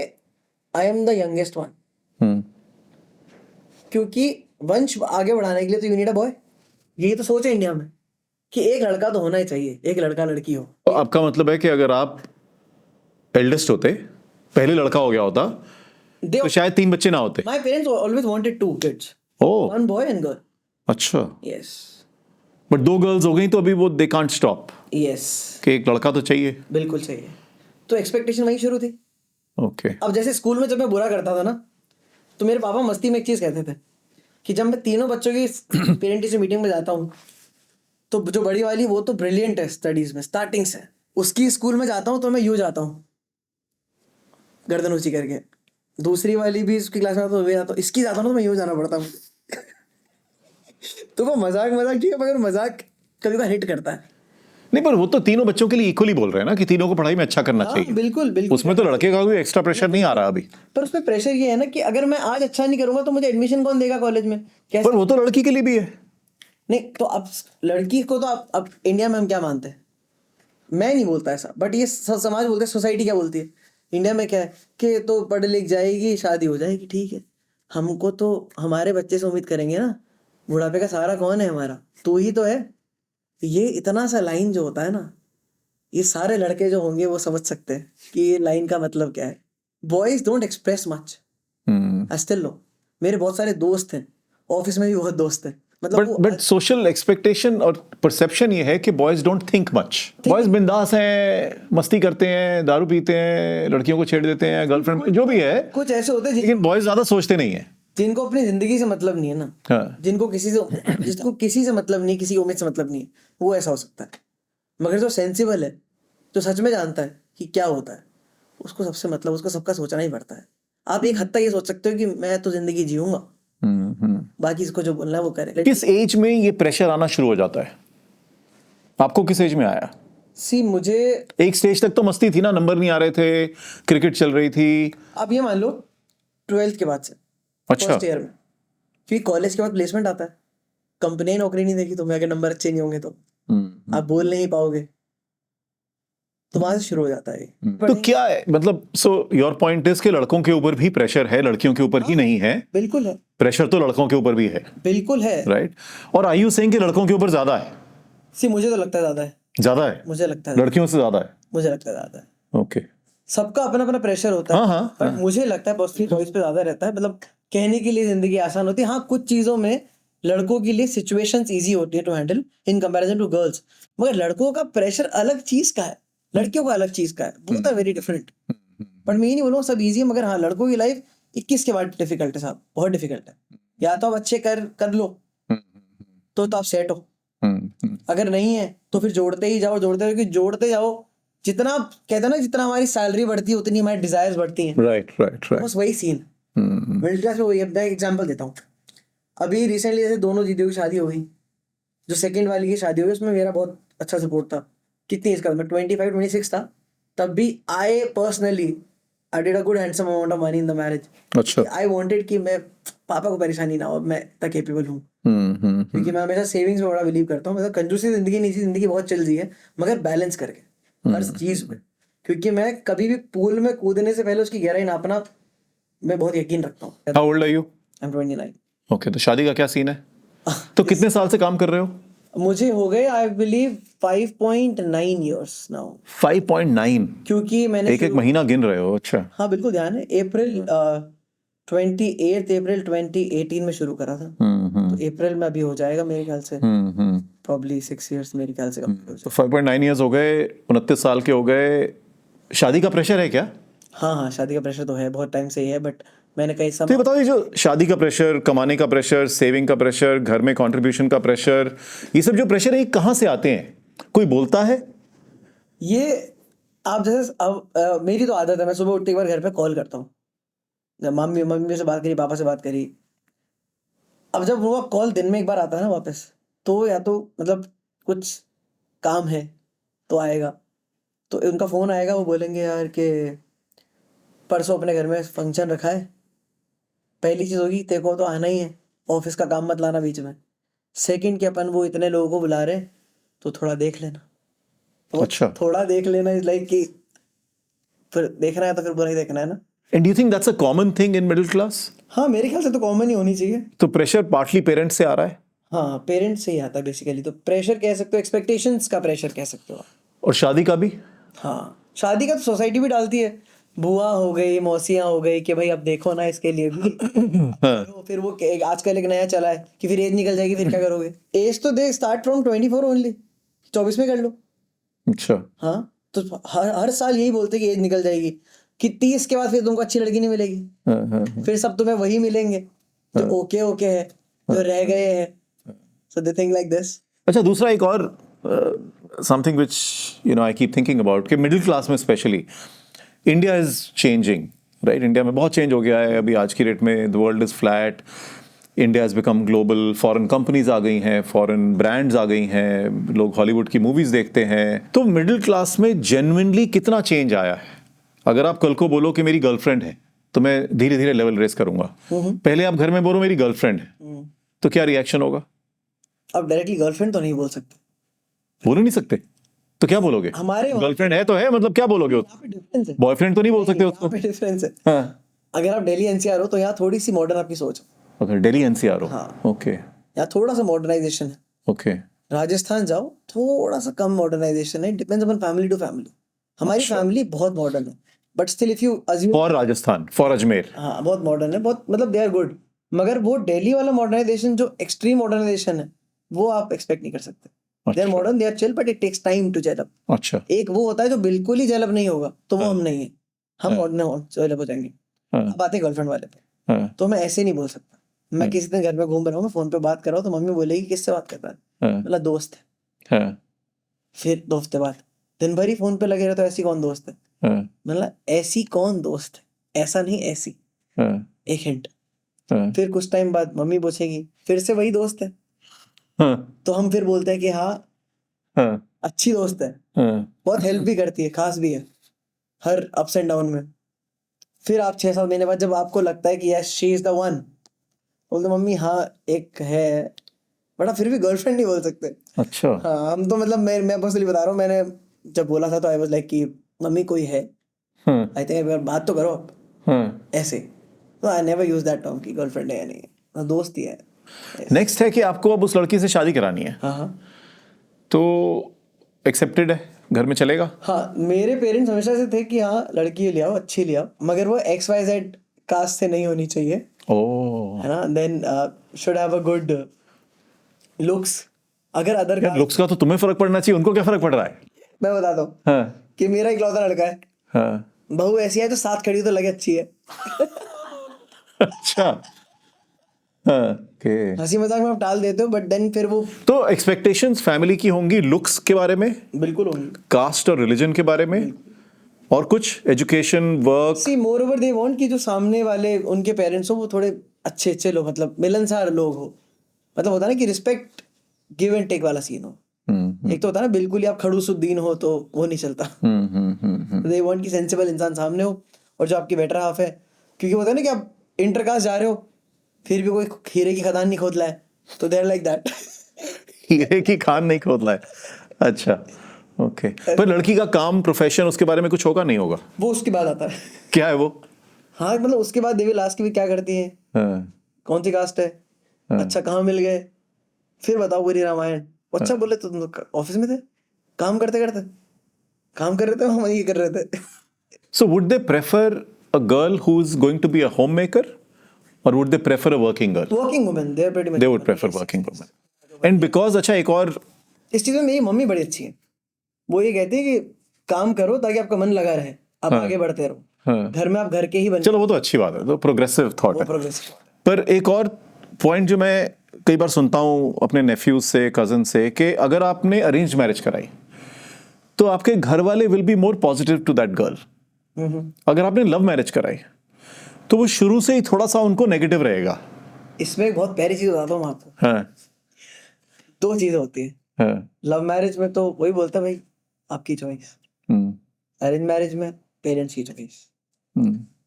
I am the youngest one? क्योंकि वंश आगे बढ़ाने के लिए तो यू नीड अ बॉय। यही तो सोच है इंडिया में कि एक लड़का तो होना ही चाहिए, एक लड़का लड़की हो। तो आपका मतलब है कि अगर आप एल्डेस्ट होते, पहले लड़का हो गया होता, तो शायद 3 बच्चे ना होते। My parents always wanted 2 kids, oh 1 boy and girl. अच्छा, यस बट 2 गर्ल्स हो गई तो अभी वो दे कांट स्टॉप यस, कि एक लड़का तो चाहिए। बिल्कुल चाहिए। तो एक्सपेक्टेशन वहीं शुरू थी। ओके अब जैसे स्कूल में जब मैं बुरा करता था ना, तो मेरे पापा मस्ती में एक चीज कहते थे कि जब मैं तीनों बच्चों की पेरेंट टीचर मीटिंग में जाता हूँ, तो जो बड़ी वाली वो तो ब्रिलियंट है स्टडीज में स्टार्टिंग से, उसकी स्कूल में जाता हूँ तो मैं यूँ जाता हूँ गर्दन ऊंची करके। दूसरी वाली भी उसकी क्लास में आता हूँ, तो इसकी जाता हूँ तो मैं यूँ जाना पड़ता मुझे। तो वो मजाक ठीक है, मगर मजाक कभी कभी हिट करता है। नहीं, पर वो तो तीनों बच्चों के लिए इक्वली बोल रहे हैं ना कि तीनों को पढ़ाई में अच्छा करना हाँ, चाहिए। बिल्कुल बिल्कुल। उसमें तो लड़के का कोई एक्स्ट्रा प्रेशर नहीं आ रहा अभी। पर उसमें प्रेशर ये है ना कि अगर मैं आज अच्छा नहीं करूंगा तो मुझे एडमिशन कौन देगा कॉलेज में, कैसे? पर वो तो लड़की के लिए भी है। नहीं तो अब लड़की को तो अब इंडिया में हम क्या मानते हैं, मैं नहीं बोलता ऐसा, बट ये समाज बोलते हैं, सोसाइटी क्या बोलती है इंडिया में, क्या है कि तो पढ़ लिख जाएगी, शादी हो जाएगी, ठीक है। हमको तो हमारे बच्चे से उम्मीद करेंगे ना, बुढ़ापे का सहारा कौन है हमारा, तू ही तो है। ये इतना सा लाइन जो होता है ना, ये सारे लड़के जो होंगे वो समझ सकते हैं कि ये लाइन का मतलब क्या है। Boys don't express much, I still know. मेरे बहुत सारे दोस्त हैं, ऑफिस में भी बहुत दोस्त हैं, मतलब बट सोशल एक्सपेक्टेशन और परसेप्शन ये है कि boys don't think much. Boys बिंदास हैं, मस्ती करते हैं, दारू पीते हैं, लड़कियों को छेड़ देते हैं, गर्लफ्रेंड जो भी है, कुछ ऐसे होते हैं लेकिन बॉयज ज्यादा सोचते नहीं है, जिनको अपनी जिंदगी से मतलब नहीं है ना। हाँ। जिसको किसी से मतलब नहीं, किसी उम्मीद से मतलब नहीं है, वो ऐसा हो सकता है। मगर जो सेंसिबल है, जो सच में जानता है कि क्या होता है, उसको सबसे मतलब, उसको सबका सोचना ही पड़ता है। आप एक हद तक ये सोच सकते हो कि मैं तो जिंदगी जीऊंगा, बाकी इसको जो बोलना है वो करे। किस एज में ये प्रेशर आना शुरू हो जाता है? आपको किस एज में आया? मुझे एक स्टेज तक तो मस्ती थी ना, नंबर नहीं आ रहे थे, क्रिकेट चल रही थी। आप ये मान लो 12th के बाद से, अच्छा, फर्स्ट ईयर में, क्योंकि कॉलेज के बाद प्लेसमेंट आता है, कंपनी नौकरी नहीं देगी, तो मैं अगर नंबर अच्छे नहीं होंगे तो आप बोल नहीं पाओगे, तो वहां से शुरू हो जाता है। तो क्या है मतलब, सो योर पॉइंट इज कि लड़कों के ऊपर भी प्रेशर है, लड़कियों के ऊपर ही नहीं है? बिल्कुल है, प्रेशर तो लड़कों के ऊपर भी है, बिल्कुल है, राइट। और आर यू सेइंग कि लड़कों के ऊपर ज्यादा है? मुझे तो लगता है ज्यादा है, ज्यादा है, मुझे लगता है लड़कियों से ज्यादा है, मुझे लगता है ज्यादा है। ओके। सबका अपना अपना प्रेशर होता है, हाँ, बट मुझे लगता है पर्सनली बॉयज पे ज्यादा रहता है। मतलब कहने के लिए जिंदगी आसान होती है, हाँ कुछ चीजों में लड़कों के लिए सिचुएशंस इजी होती है to handle in comparison to girls, मगर लड़कों का प्रेशर अलग चीज का है, लड़कियों का अलग चीज का है, both are very different. But मैं ये नहीं बोलूँ सब इजी है, मगर हाँ लड़कों की लाइफ 21 के बाद डिफिकल्ट है साहब, बहुत डिफिकल्ट है। या तो आप अच्छे कर लो तो आप सेट हो, अगर नहीं है तो फिर जोड़ते ही जाओ, जोड़ते जाओ। जितना कहते हैं ना, जितना हमारी सैलरी बढ़ती है उतनी हमारी डिजायर्स बढ़ती हैं, राइट राइट राइट। बस वही सीन मिडिल क्लास में वही है। मैं एग्जांपल देता हूँ, अभी रिसेंटली जैसे दोनों दीदियों की शादी हो गई, जो सेकंड वाली की शादी हुई उसमें मेरा बहुत अच्छा सपोर्ट था। कितनी एज का था मैं, 25-26 था तब भी। I personally I did a good handsome amount of money in the marriage. अच्छा। आई वांटेड कि मैं पापा को परेशानी ना हो, मैं इतना केपेबल हूँ। क्योंकि मैं हमेशा सेविंग्स में बड़ा बिलीव करता हूँ। मतलब कंजूसी जिंदगी नहीं थी, जिंदगी बहुत चल रही है मगर बैलेंस करके हर चीज में। क्योंकि मैं कभी भी पूल में कूदने से पहले उसकी गहराई नापना मैं बहुत यकीन रखता हूँ। How old are you? I am 29। Okay, तो शादी का क्या सीन है? तो कितने साल से काम कर रहे हो? मुझे हो गए आई बिलीव 5.9 years नाउ। 5.9? क्योंकि मैंने एक महीना गिन रहे हो? अच्छा। हाँ बिल्कुल ध्यान है। अप्रैल 28 अप्रैल 2018 में शुरू करा था। तो अप्रैल में अभी हो जाएगा मेरे ख्याल से प्रॉब्ली 6 years मेरे ख्याल से complete हो तो 5.9 ईयर्स हो गए, 29 साल के हो गए। शादी का प्रेशर है क्या? हाँ हाँ, शादी का प्रेशर तो है, बहुत टाइम से ही है। बट मैंने कई तो ये बताओ, ये जो शादी का प्रेशर, कमाने का प्रेशर, सेविंग का प्रेशर, घर में कंट्रीब्यूशन का प्रेशर, ये सब जो प्रेशर है ये कहाँ से आते हैं? कोई बोलता है? ये आप जैसे अब मेरी तो आदत है, मैं सुबह उठते एक बार घर पे कॉल करता हूँ। जब मम्मी मम्मी से बात करी, पापा से बात करी। अब जब वो कॉल दिन में एक बार आता है ना वापस, तो या तो मतलब कुछ काम है तो आएगा। तो उनका फोन आएगा, वो बोलेंगे यार कि परसों अपने घर में फंक्शन रखा है। पहली चीज होगी तेरे को तो आना ही है, ऑफिस का काम मत लाना बीच में। सेकंड कि अपन वो इतने लोगों को बुला रहे हैं तो थोड़ा देख लेना। तो अच्छा। थोड़ा देख लेना इज लाइक कि फिर देखना है तो फिर बुरा ही देखना है ना। And do you think that's a common thing in middle class? हाँ मेरे ख्याल से तो कॉमन ही होनी चाहिए। तो प्रेशर पार्टली पेरेंट्स से आ रहा है? हाँ पेरेंट्स से ही आता है बेसिकली। तो प्रेशर कह सकते हो, एक्सपेक्टेशंस का प्रेशर कह सकते हो। और शादी का भी? हाँ शादी का तो सोसाइटी भी डालती है। बुआ हो गई, मौसियाँ हो गई कि भाई अब देखो ना इसके लिए भी। फिर वो आजकल एक नया चला है कि फिर एज निकल जाएगी फिर क्या करोगे। एज तो दे स्टार्ट फ्रॉम 24 ओनली, 24 में कर लो। अच्छा। हाँ तो हर साल यही बोलते कि एज निकल जाएगी, कि 30 के बाद फिर तुमको अच्छी लड़की नहीं मिलेगी। फिर सब तुम्हें वही मिलेंगे जो ओके ओके है, जो रह गए हैं। सो दे थिंक लाइक दिस। अच्छा, दूसरा एक और something which you know I keep thinking about, कि मिडिल क्लास में specially India is changing, right? India में बहुत चेंज हो गया है अभी आज की डेट में। The world is flat, India has become global, foreign companies आ गई हैं, फॉरेन ब्रांड्स आ गई हैं, लोग हॉलीवुड की मूवीज देखते हैं। तो मिडिल क्लास में जेन्युइनली कितना चेंज आया है? अगर आप कल को बोलो कि मेरी गर्लफ्रेंड है तो मैं धीरे धीरे लेवल रेस करूंगा। पहले आप घर में बोलो मेरी गर्लफ्रेंड है, तो क्या रिएक्शन होगा? अब डायरेक्टली गर्लफ्रेंड तो नहीं बोल सकते। बोल नहीं सकते तो क्या बोलोगे? हमारे गर्लफ्रेंड है तो है, मतलब क्या बोलोगे? यहाँ पे डिफरेंस है। बॉयफ्रेंड तो नहीं बोल सकते उसको? यहाँ पे डिफरेंस है। हाँ। अगर आप दिल्ली एनसीआर हो तो यहाँ थोड़ी सी मॉडर्न आपकी सोच है। ओके, दिल्ली एनसीआर हो। हाँ। ओके। यहाँ थोड़ा सा मॉडर्नाइजेशन है। ओके। राजस्थान जाओ थोड़ा सा कम मॉडर्नाइजेशन है। Depends upon family to family. हमारी फैमिली बहुत मॉडर्न है, but still if you assume for Rajasthan, for Ajmer, हाँ बहुत मॉडर्न है, बहुत मतलब दे आर गुड। मगर वो दिल्ली वाला मॉडर्नाइजेशन जो एक्सट्रीम मॉडर्नाइजेशन है वो आप एक्सपेक्ट नहीं कर सकते। They are modern, they are chill, but it takes time to develop. अच्छा। एक वो होता है जो बिल्कुल ही डेवलप नहीं होगा, तो वो हम नहीं है। हम मॉडर्न डेवलप हो जाएंगे। अब आते हैं गर्लफ्रेंड वाले पे, तो मैं ऐसे नहीं बोल सकता। मैं किसी दिन घर में घूम रहा हूँ, मैं फोन पे बात कर रहा हूँ, तो मम्मी बोलेगी किससे बात करता है? मतलब दोस्त है। फिर दोस्त के बाद दिन भर ही फोन पे लगे रहे तो ऐसी कौन दोस्त है? मतलब ऐसी कौन दोस्त है, ऐसा नहीं ऐसी। एक हिंट। फिर कुछ टाइम बाद मम्मी पूछेगी फिर से वही दोस्त है? तो हम फिर बोलते हैं कि हाँ अच्छी दोस्त है, बहुत हेल्प भी करती है, खास भी है हर अप्स एंड डाउन में। फिर आप 6-7 महीने बाद जब आपको लगता है कि yes she is the one, बोलते मम्मी हाँ एक है, बट आप फिर भी गर्लफ्रेंड नहीं बोल सकते। अच्छा। हाँ हम तो मतलब मैं पर्सनली बता रहा हूँ, मैंने जब बोला था तो आई वाज लाइक कि मम्मी कोई है, आई थिंक बात तो करो आप ऐसे। तो I never use that term कि गर्लफ्रेंड है या नहीं, दोस्त ही है। नेक्स्ट है कि आपको अब उस लड़की से शादी करानी है। हाँ तो एक्सेप्टेड है, घर में चलेगा? हाँ मेरे पेरेंट्स हमेशा से थे कि हाँ लड़की ले आओ, अच्छी ले आओ, मगर वो XYZ कास्ट से नहीं होनी चाहिए, ओह। है ना। Then should have a good looks. अगर अदर कास्ट, लुक्स का तो तुम्हें फर्क पड़ना चाहिए, उनको क्या फर्क पड़ रहा है? मैं बताता हूँ कि मेरा इकलौता लड़का है, बहू ऐसी है तो साथ खड़ी तो लगे अच्छी है। अच्छा। हंसी मजाक में आप टाल देते हो, बट देन फिर वो तो एक्सपेक्टेशंस फैमिली की होंगी लुक्स के बारे में, बिल्कुल होंगी, कास्ट और रिलीजन के बारे में, और कुछ education, work. See moreover they want कि जो सामने वाले उनके पेरेंट्स हो वो थोड़े अच्छे अच्छे लोग, मतलब मिलनसार लोग हो, मतलब होता है ना कि रिस्पेक्ट गिव एंड टेक वाला सीन हो। एक तो होता है ना बिल्कुल ही आप खड़ूसुद्दीन हो तो वो नहीं चलता। दे वांट की सेंसिबल इंसान सामने हो और जो आपकी बेटर हाफ है, क्योंकि होता है ना कि आप इंटरकास्ट जा रहे हो फिर भी कोई हीरे की खदान नहीं खोद ला है, तो देयर लाइक दैट। हीरे की खान नहीं खोदना है, अच्छा ओके। पर लड़की का काम प्रोफेशन उसके बारे में कुछ होगा नहीं होगा? वो उसके बाद आता है। क्या है वो? हाँ मतलब उसके बाद देवी लास्ट की भी क्या करती है, हाँ, कौन सी कास्ट है, अच्छा कहाँ मिल गए, फिर बताओ पूरी रामायण। अच्छा बोले तो तुम ऑफिस में थे, काम करते करते काम कर रहे थे, हम ये कर रहे थे। So would they prefer a girl who's going to be a homemaker, or would they prefer a working girl? Working women, they are pretty much. They would prefer working women. And because अच्छा एक और इस चीज में मेरी mummy बड़ी अच्छी है, वो ये कहती है कि काम करो ताकि आपका मन लगा रहे, आप आगे बढ़ते रहो, हाँ, घर में आप घर के ही बन, चलो वो तो अच्छी बात है, तो प्रोग्रेसिव थॉट वो है। प्रोग्रेसिव। पर एक और पॉइंट जो मैं कई बार सुनता हूँ अपने नेफ्यूज से, कजन से, कि अगर आपने अरेंज मैरिज कराई तो आपके घर वाले will be more positive to that girl. अगर आपने लव मैरिज कराई तो वो शुरू से ही थोड़ा सा उनको नेगेटिव रहेगा। इसमें एक बहुत प्यारी चीज बताता हूँ मैं आपको, हाँ, दो चीजें होती है। हाँ, लव मैरिज में तो वही बोलता है भाई आपकी चॉइस, अरेंज मैरिज में पेरेंट्स की चॉइस।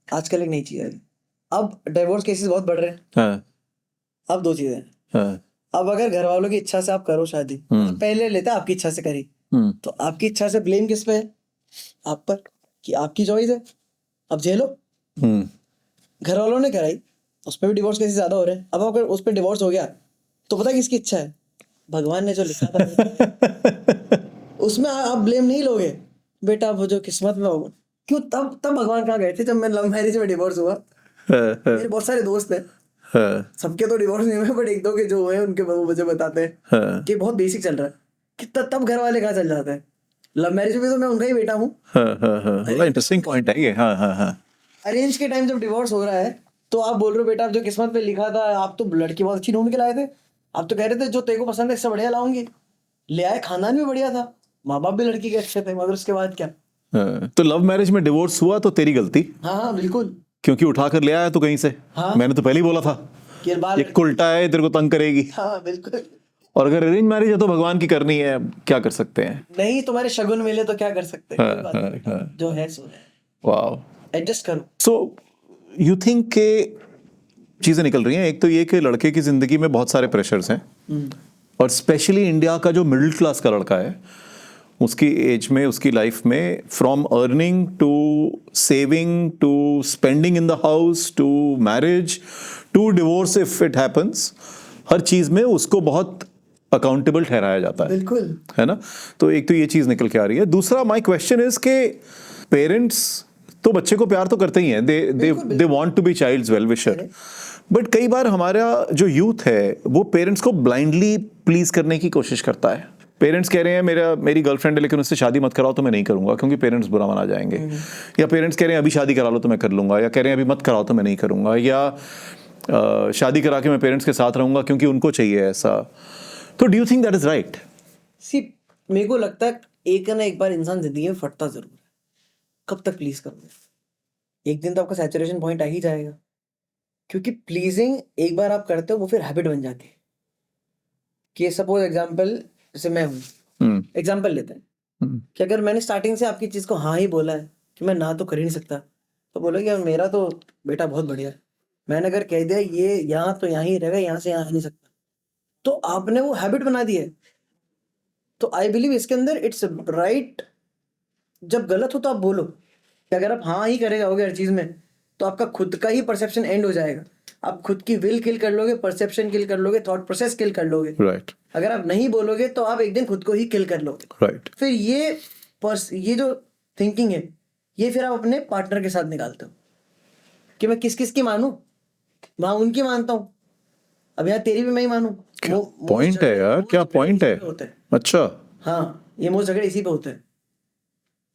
आजकल एक नई चीज है, अब डिवोर्स केसेस बहुत बढ़ रहे हैं। हाँ, अब दो चीजें हैं, हाँ, अब अगर घर वालों की इच्छा से आप करो शादी, तो पहले लेते आपकी इच्छा से करी, तो आपकी इच्छा से ब्लेम किस पे है, आप पर, कि आपकी चॉइस है, अब झेलो। घर वालों ने कराई, उस पर भी डिवोर्स केसेस ज्यादा हो रहे हैं। अब अगर उस पर डिवोर्स हो गया तो पता है किसकी इच्छा है, भगवान ने जो लिखा था। उसमें आप ब्लेम नहीं लोगे, बेटा अब जो किस्मत में होगा। क्यों, तब तब भगवान कहाँ गए थे जब मैं लव मैरिज में डिवोर्स हुआ। मेरे बहुत सारे दोस्त हैं, सबके तो डिवोर्स नहीं हुए, बट एक दो के जो हुए उनके वो मुझे बताते हैं कि बहुत बेसिक चल रहा है, कि तब घर वाले कहाँ चल जाते हैं। लव मैरिज में तो मैं उनका ही बेटा हूँ। इंटरेस्टिंग पॉइंट है ये। हाँ, हाँ, हाँ, अरेंज के टाइम जब डिवोर्स हो रहा है तो आप बोल रहे हो बेटा अब जो किस्मत में लिखा था, आप तो लड़की बहुत अच्छी ढूंढ के लाए थे, आप तो कह रहे थे जो तेरे को पसंद है इससे बढ़िया लाऊंगी, ले आए, खानदान भी बढ़िया था, माँ बाप भी लड़की के अच्छे थे, मगर उसके बाद क्या। तो लव मैरिज में डिवोर्स हुआ तो तेरी गलती, हाँ हाँ बिल्कुल, क्योंकि उठा कर ले आया तो कहीं से। हाँ। मैंने तो पहले ही बोला था कि बाल, ये उल्टा है, तेरे को तंग करेगी। हाँ बिल्कुल। और अगर अरेंज मैरिज है तो भगवान की करनी है, क्या कर सकते हैं। नहीं तुम्हारे शगुन मिले तो क्या कर सकते हैं, कोई बात हाँ, नहीं, हाँ। जो है सो है, वाओ। एडजस्ट करो। सो यू थिंक के चीजें निकल रही हैं, एक तो ये कि लड़के की जिंदगी में बहुत सारे प्रेशर्स हैं, और स्पेशली इंडिया का जो मिडिल क्लास का लड़का है, उसकी एज में, उसकी लाइफ में, from earning to saving to spending in the house to marriage to divorce if it happens, हर चीज में उसको बहुत अकाउंटेबल ठहराया जाता है, बिल्कुल, है ना। तो एक तो ये चीज निकल के आ रही है। दूसरा, माय क्वेश्चन इज के पेरेंट्स तो बच्चे को प्यार तो करते ही हैं, they want to be child's well-wisher, but कई बार हमारा जो यूथ है वो पेरेंट्स को ब्लाइंडली प्लीज करने की कोशिश करता है। पेरेंट्स कह रहे हैं मेरी गर्लफ्रेंड है लेकिन उससे शादी मत कराओ तो मैं नहीं करूंगा क्योंकि पेरेंट्स बुरा माना जाएंगे, या पेरेंट्स कह रहे हैं अभी शादी करा लो तो मैं कर लूंगा, या कह रहे हैं अभी मत कराओ तो मैं नहीं करूंगा, या शादी करा के मैं पेरेंट्स के साथ रहूंगा क्योंकि उनको चाहिए ऐसा। तो do you think that is right? See मेरे को लगता है एक ना एक बार इंसान जिंदगी में फटता जरूर है, कब तक प्लीज करोगे, एक दिन तो आपका सैचुरेशन पॉइंट आ ही जाएगा, क्योंकि प्लीजिंग एक बार आप करते हो वो फिर हैबिट बन जाती है। कि सपोज एग्जांपल, जैसे मैं हूँ, एग्जांपल लेते हैं कि अगर मैंने स्टार्टिंग से आपकी चीज को हाँ ही बोला है कि मैं ना तो कर ही नहीं सकता, तो बोलोगे यार मेरा तो बेटा बहुत बढ़िया है, मैंने अगर कह दिया ये यहाँ तो यहाँ ही रहेगा, यहाँ से यहाँ आ नहीं सकता, तो आपने वो हैबिट बना दी है। तो आई बिलीव इसके अंदर इट्स राइट, जब गलत हो तो आप बोलो कि अगर आप हाँ ही करे जाओगे हर चीज में तो आपका खुद का ही परसेप्शन एंड हो जाएगा, आप खुद की विल किल कर लोगे, परसेप्शन किल कर लोगे, थॉट प्रोसेस किल कर लोगे। राइट। अगर आप नहीं बोलोगे तो आप एक दिन खुद को ही किल कर लोगे। राइट। फिर ये जो थिंकिंग है ये फिर आप अपने पार्टनर के साथ निकालते हो कि मैं किस किस की मानूं, मैं उनकी मानता हूँ, अब यहाँ तेरी भी मैं ही मानूं। पॉइंट है यार, क्या पॉइंट है? अच्छा, हाँ ये मोस्ट झगड़े इसी पे होते हैं।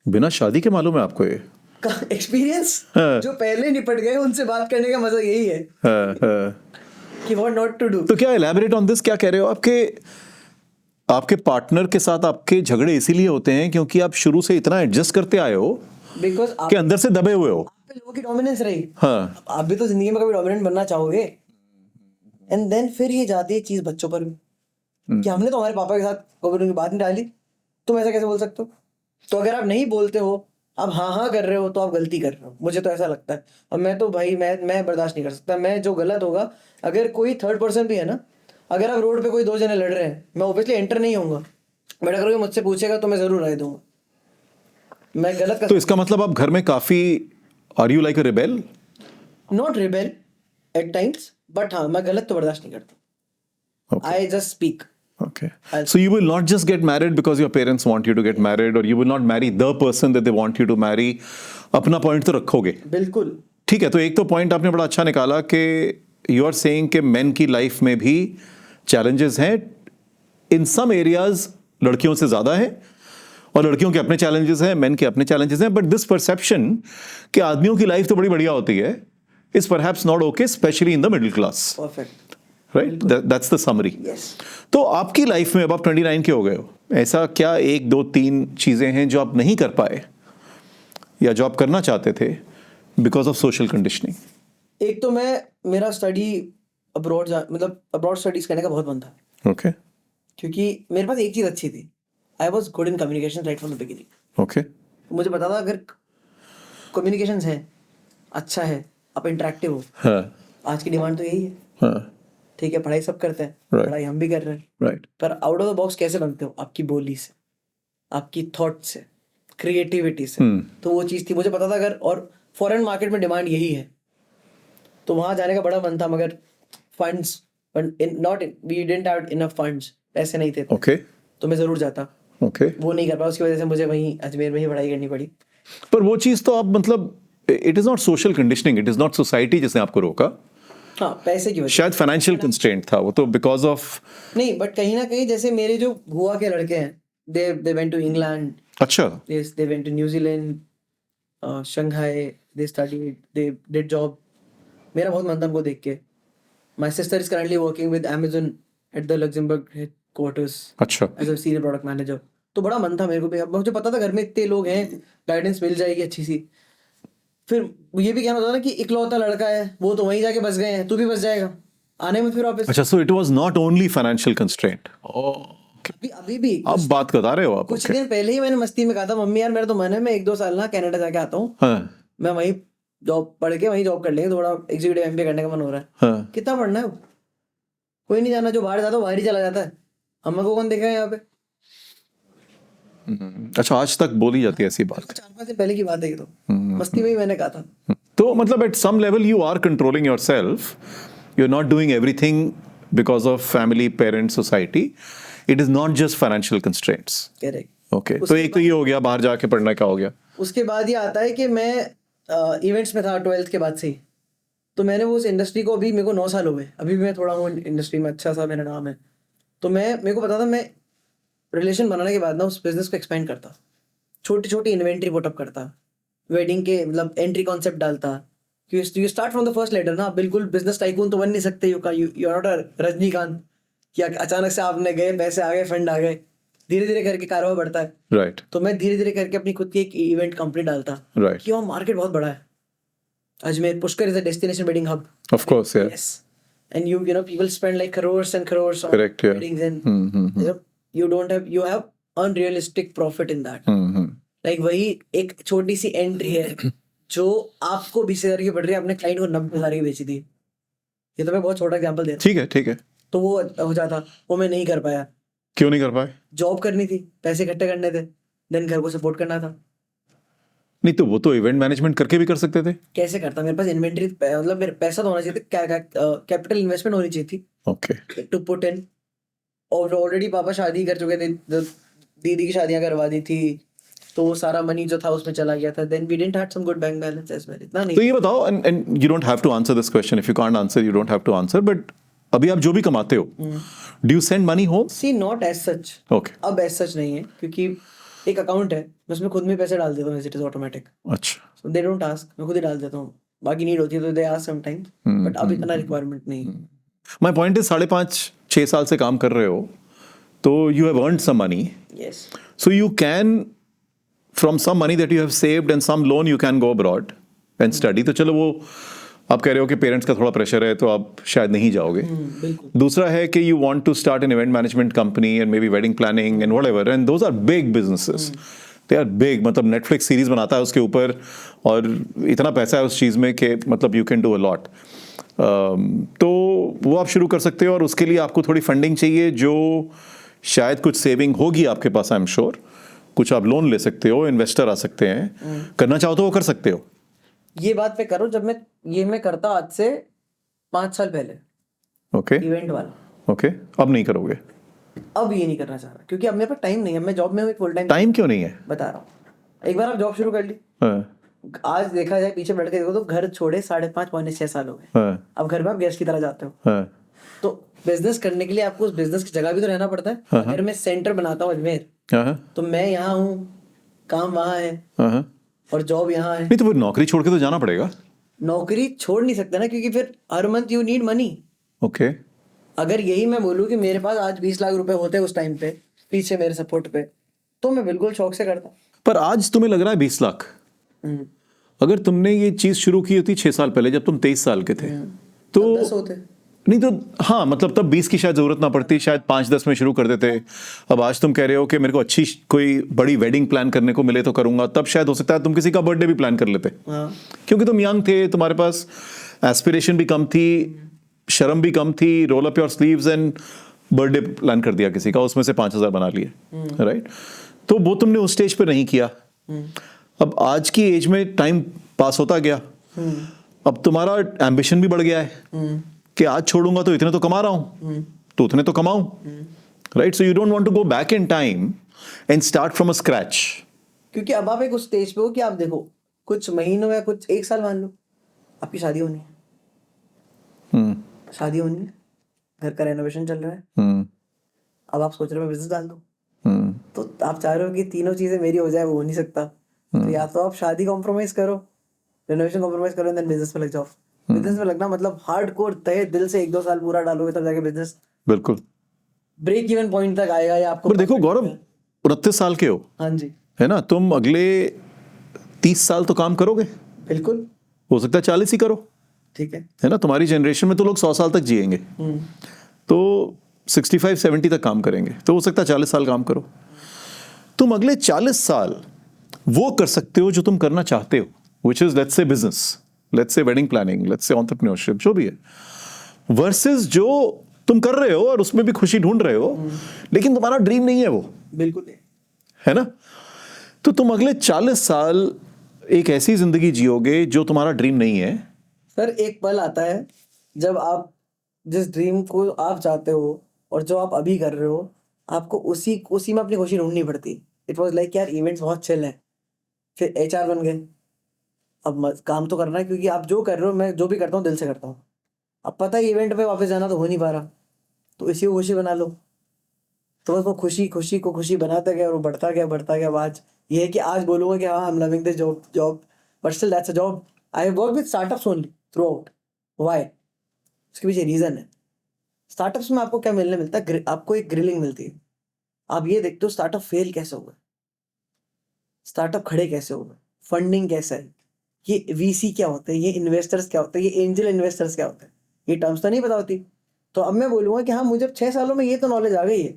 बिना शादी के मालूम है आपको ये एक्सपीरियंस? हाँ। जो पहले निपट गए उनसे बात करने का मजा यही है कि व्हाट नॉट टू डू। तो क्या एलैबोरेट ऑन दिस, क्या कह रहे हो? आपके पार्टनर के साथ आपके झगड़े इसीलिए होते हैं क्योंकि आप शुरू से इतना एडजस्ट करते आए हो बिकॉज कि अंदर से दबे हुए हो। आप पे लोगों की डोमिनेंस रही। हाँ, आप भी तो जिंदगी में कभी डोमिनेंट बनना चाहोगे, एंड देन फिर ये जाती है चीज बच्चों पर भी कि हमने तो हमारे पापा के साथ कोविड की बात नहीं डाली, तुम ऐसा कैसे बोल सकते हो? तो अगर आप नहीं बोलते हो, आप हाँ कर रहे हो, तो आप गलती कर रहे हो, मुझे तो ऐसा लगता है। और मैं तो भाई मैं बर्दाश्त नहीं कर सकता। मैं जो गलत होगा, अगर कोई थर्ड पर्सन भी है ना, अगर आप रोड पे कोई दो जने लड़ रहे हैं, मैं ऑब्वियसली एंटर नहीं होऊंगा, बट अगर कोई मुझसे पूछेगा तो मैं जरूर राय दूंगा। मैं गलत तो इसका मतलब आप घर में काफी, are you like a rebel? Not rebel at times, but हाँ, मैं गलत तो बर्दाश्त नहीं करता। I just speak. Okay. So you will not just get married because your parents want you to get married, or you will not marry the person that they want you to marry. अपना point तो रखोगे। बिल्कुल। ठीक है, तो एक तो point आपने बड़ा अच्छा निकाला कि यू आर सेइंग कि मेन की लाइफ में भी चैलेंजेस हैं, इन सम एरियाज लड़कियों से ज़्यादा है, और लड़कियों के अपने चैलेंजेस हैं, मेन के अपने चैलेंजेस हैं, बट दिस परसेप्शन कि आदमियों की लाइफ तो बड़ी बढ़िया होती है is perhaps not okay, specially in the middle class. Perfect. Right, that's the summary. Yes. तो आपकी लाइफ में, अब आप 29 के हो गए हो, ऐसा क्या 1 2 3 चीजें हैं जो आप नहीं कर पाए या जो आप करना चाहते थे बिकॉज ऑफ सोशल कंडीशनिंग? एक तो मेरा स्टडी अब्रॉड, मतलब अब्रॉड स्टडीज करने का बहुत मन था। ओके क्योंकि मेरे पास एक चीज अच्छी थी, I was good in communication right from the beginning. Okay, मुझे पता था अगर कम्युनिकेशन है, अच्छा है, आप इंटरेक्टिव हो, हाँ आज की डिमांड तो यही है। हाँ, ठीक है, पढ़ाई सब करते हैं, Right. पढ़ाई हम भी कर रहे हैं, राइट, पर आउट ऑफ द बॉक्स कैसे बनते हो? आपकी बोली से, आपकी थॉट से, क्रिएटिविटी से। तो वो चीज़ थी, मुझे पता था अगर, और फॉरेन मार्केट में डिमांड यही है, तो वहाँ जाने का बड़ा मन था, मगर funds not, we didn't have enough funds, पैसे नहीं थे, ओके तो मैं ज़रूर जाता, ओके। वो नहीं कर पाया। उसकी वजह से मुझे वहीं अजमेर में ही पढ़ाई करनी पड़ी। पर वो चीज तो आप, मतलब it is not social conditioning, it is not society जिसने आपको रोका, हाँ, पैसे की वजह शायद फाइनेंशियल कंस्ट्रेंट था वो, तो बिकॉज ऑफ। नहीं, बट कहीं ना कहीं जैसे मेरे जो बुआ के लड़के हैं, दे वेंट टू इंग्लैंड, अच्छा, they went to New Zealand, Shanghai, they studied, they did job. मेरा बहुत मन था उनको देख के। My sister is currently working with Amazon at the Luxembourg headquarters अच्छा, as a senior product manager. तो बड़ा मन था मेरे को भी। अब मुझे पता था घर में इतने लोग हैं, गाइडेंस मिल जाएगी अच्छी सी। फिर ये भी कहना होता ना कि इकलौता लड़का है, वो तो वहीं जाके बस गए हैं, तू भी बस जाएगा आने में फिर वापस। अच्छा, so it was not only financial constraint. अभी भी अब बात बता रहे हो आप? कुछ दिन पहले ही मैंने मस्ती में कहा था, मम्मी यार मेरा तो मन है, मैं 1-2 साल ना कनाडा जाके आता हूँ, हाँ मैं वहीं जॉब पढ़ के वहीं जॉब कर लेंगे, थोड़ा एग्जीक्यूटिव एमबीए करने का मन हो रहा है। हाँ, कितना पढ़ना है? कोई नहीं जाना, जो बाहर जाता है बाहर ही चला जाता है, हम को कौन देखेगा यहाँ पे? अच्छा, आज तक बोली जाती है ऐसी बात? 4-5 दिन पहले की बात है ये तो, मस्ती में ही मैंने कहा था। तो मतलब at some level you are controlling yourself, you are not doing everything because of family, parents, society, it is not just financial constraints. Correct. Okay, तो एक तो ये हो गया, बाहर जाके पढ़ना का हो गया। उसके बाद ये आता है कि मैं इवेंट्स में था 12th के बाद से ही, तो मैंने वो उस इंडस्ट्री को, अभी मेरे को 9 साल हो गए, अभी भी मैं थोड़ा हूँ इंडस्ट्री में, अच्छा सा मेरा नाम है। तो मेरे को पता था, मैं रिलेशन बनाने के बाद ना उस बिजनेस को एक्सपेंड करता, छोटी छोटी इन्वेंट्री पुटअप करता, वेडिंग के मतलब एंट्री कॉन्सेप्ट डालता। You start from the first letter ना, बिल्कुल बिजनेस टाइकून तो बन नहीं सकते, you are not a Rajinikanth कि अचानक से आपने गए, पैसे आ गए, फंड आ गए। धीरे धीरे करके कारोबार बढ़ता है। राइट, तो मैं धीरे धीरे करके अपनी खुद की एक इवेंट कंपनी डालता, राइट, कि वहाँ मार्केट बहुत बड़ा है। Ajmer Pushkar is a destination wedding hub, of course, या, yes, and you know people spend like crores and crores on Correct, yeah. weddings, and you have unrealistic profit in that. Like वही एक छोटी सी entry है जो आपको 20,000 की पड़ रही है, अपने क्लाइंट को 90,000 की बेची थी। ये तो मैं बहुत छोटा एग्जांपल दे रहा हूँ। ठीक है, ठीक है। तो वो हो जाता, वो मैं नहीं कर पाया। क्यों नहीं कर पाए? जॉब करनी थी, पैसे इकट्ठे करने थे, देन घर को सपोर्ट करना था। नहीं तो वो तो इवेंट मैनेजमेंट करके भी कर सकते थे। कैसे करता? मेरे पास इन्वेंट्री, मतलब मेरे पैसा तो होना चाहिए था, कैपिटल इन्वेस्टमेंट होनी चाहिए थी। Okay, to put in. और ऑलरेडी पापा शादी कर चुके थे, दीदी की शादियां करवा दी थी, तो वो सारा मनी जो था उसमें चला गया था। Then we didn't have some good bank balance as well, इतना नहीं। तो ये बताओ, and you don't have to answer this question, if you can't answer you don't have to answer, but अभी आप जो भी कमाते हो, do you send money home? See not as such, okay, अब एज सच नहीं है, क्योंकि एक अकाउंट है, मैं उसमें खुद में पैसे डाल देता हूँ, इट इज ऑटोमेटिक। अच्छा, सो दे डोंट आस्क, मैं खुद ही डाल देता हूँ। बाकी नीड होती है तो दे आस्क समटाइम्स, बट अब इतना रिक्वायरमेंट नहीं है। माय पॉइंट इज 5.5-6 साल से काम कर रहे हो, तो you have earned some money, yes, so you can, from some money that you have saved and some loan, you can go abroad and study. तो चलो वो आप कह रहे हो कि पेरेंट्स का थोड़ा प्रेशर है तो आप शायद नहीं जाओगे। बिल्कुल। दूसरा है कि you want to start an event management company and maybe wedding planning and whatever, and those are big businesses, they are big. मतलब नेटफ्लिक्स सीरीज बनाता है उसके ऊपर और इतना पैसा है उस चीज़ में कि मतलब you can do a lot. तो वो आप शुरू कर सकते हो और उसके लिए आपको थोड़ी फंडिंग चाहिए, जो शायद कुछ सेविंग होगी आपके पास, आई एम श्योर। कुछ आप लोन ले सकते हो, इन्वेस्टर आ सकते हैं, करना चाहो तो वो कर सकते हो। ये बात पे करो, जब मैं करता आज से 5 साल पहले ओके इवेंट वाला। ओके, अब नहीं करोगे? अब ये नहीं करना चाह रहा क्योंकि अब मेरे पास टाइम नहीं है। मैं जॉब में हूँ, फुल टाइम। टाइम क्यों नहीं है? बता रहा हूँ, एक बार आप जॉब शुरू कर ली, हाँ, आज देखा जाए पीछे बैठ के देखो तो घर छोड़े 5.5 पौने 6 साल हो गए। हाँ, अब घर में आप गेस्ट की तरह जाते हो। हाँ, तो बिजनेस करने के लिए आपको उस बिजनेस की जगह भी तो रहना पड़ता है। अगर मैं सेंटर बनाता हूँ अजमेर, हाँ, तो मैं यहाँ हूँ, काम वहाँ है हाँ। और जॉब यहाँ है। नहीं तो फिर नौकरी छोड़ के तो जाना पड़ेगा। नौकरी छोड़ नहीं सकते ना, क्योंकि फिर हर month you need money. Okay. अगर यही मैं बोलूँ कि मेरे पास आज 20 लाख रुपए होते उस टाइम पे पीछे मेरे सपोर्ट पे, तो मैं बिल्कुल शौक से करता। पर आज तुम्हें लग रहा है 20 लाख। अगर तुमने ये चीज शुरू की होती 6 साल पहले, जब तुम 23 साल के थे, तो 10 होते। नहीं तो हाँ, मतलब तब 20 की शायद जरूरत ना पड़ती, शायद 5-10 में शुरू कर देते। अब आज तुम कह रहे हो कि मेरे को अच्छी कोई बड़ी वेडिंग प्लान करने को मिले तो करूंगा, तब शायद हो सकता है तुम किसी का बर्थडे भी प्लान कर लेते। हाँ। क्योंकि तुम यंग थे, तुम्हारे पास एस्पिरेशन भी कम थी, शर्म भी कम थी, roll up your sleeves and birthday plan कर दिया किसी का, उसमें से 5,000 बना लिए, राइट? तो वो तुमने उस स्टेज पे नहीं किया। अब आज की एज में टाइम पास होता गया, अब तुम्हारा एम्बिशन भी बढ़ गया है कि आज छोड़ूंगा तो इतने तो कमा रहा हूं, तो उतने तो कमाऊं, right? So you don't want to go back in time and start from a scratch. क्योंकि अब आप एक उस स्टेज पे हो कि आप देखो कुछ महीनों या कुछ 1 साल मान लो आपकी शादी होनी है। शादी होनी है, घर का रेनोवेशन चल रहा है, अब आप सोच रहे हो मैं बिजनेस डाल दूं, तो आप चाह रहे हो कि तीनों चीजें मेरी हो जाए, वो हो नहीं सकता। तो या तो आप शादी कॉम्प्रोमाइज करो, रेनोवेशन कॉम्प्रोमाइज करो, देन बिजनेस में लग जाओ। बिजनेस में लगना मतलब हार्डकोर तहे दिल से 1-2 साल पूरा डालोगे तब जाके बिजनेस बिल्कुल ब्रेक इवन पॉइंट तक आएगा या आपको। पर देखो गौरव, 29 साल के हो, हाँ जी, है ना? तुम अगले 30 साल तो काम करोगे, बिल्कुल, हो सकता है 40 ही करो, ठीक है। है ना? तुम्हारी जनरेशन में तो लोग 100 साल तक जिएंगे, तो 65-70 तक काम करेंगे, तो हो सकता है 40 साल काम करो। तुम अगले 40 साल वो कर सकते हो जो तुम करना चाहते हो, which is let's say business, let's say wedding planning, let's say entrepreneurship, जो भी है, वर्सेस जो तुम कर रहे हो और उसमें भी खुशी ढूंढ रहे हो, लेकिन तुम्हारा ड्रीम नहीं है वो, बिल्कुल है ना? तो तुम अगले 40 साल एक ऐसी जिंदगी जियोगे जो तुम्हारा ड्रीम नहीं है। सर, एक पल आता है जब आप जिस ड्रीम को आप चाहते हो और जो आप अभी कर रहे हो, आपको उसी में अपनी खुशी ढूंढनी पड़ती। इट वाज लाइक यार इवेंट्स बहुत चिल है, फिर एचआर बन गए। अब काम तो करना है, क्योंकि आप जो कर रहे हो, मैं जो भी करता हूँ दिल से करता हूँ। अब पता है इवेंट पे वापस जाना तो हो नहीं पा रहा, तो इसी को खुशी बना लो। तो बस वो खुशी को खुशी बनाता गया और वो बढ़ता गया। अब आज ये है कि आज बोलूंगा कि हाँ, I am loving this job, but still that's a job. I work with startups only through out. Why? उसके पीछे रीजन है। स्टार्टअप्स में आपको क्या मिलता है? आपको एक ग्रिलिंग मिलती है। आप ये देखते हो स्टार्टअप फेल कैसे हुआ, स्टार्टअप खड़े कैसे हुए, फंडिंग कैसा है, ये वीसी क्या होता है, ये इन्वेस्टर्स क्या होते हैं, ये एंजल इन्वेस्टर्स क्या होते हैं, ये टर्म्स तो नहीं पता होती। तो अब मैं बोलूंगा कि हाँ, मुझे 6 सालों में ये तो नॉलेज आ गई है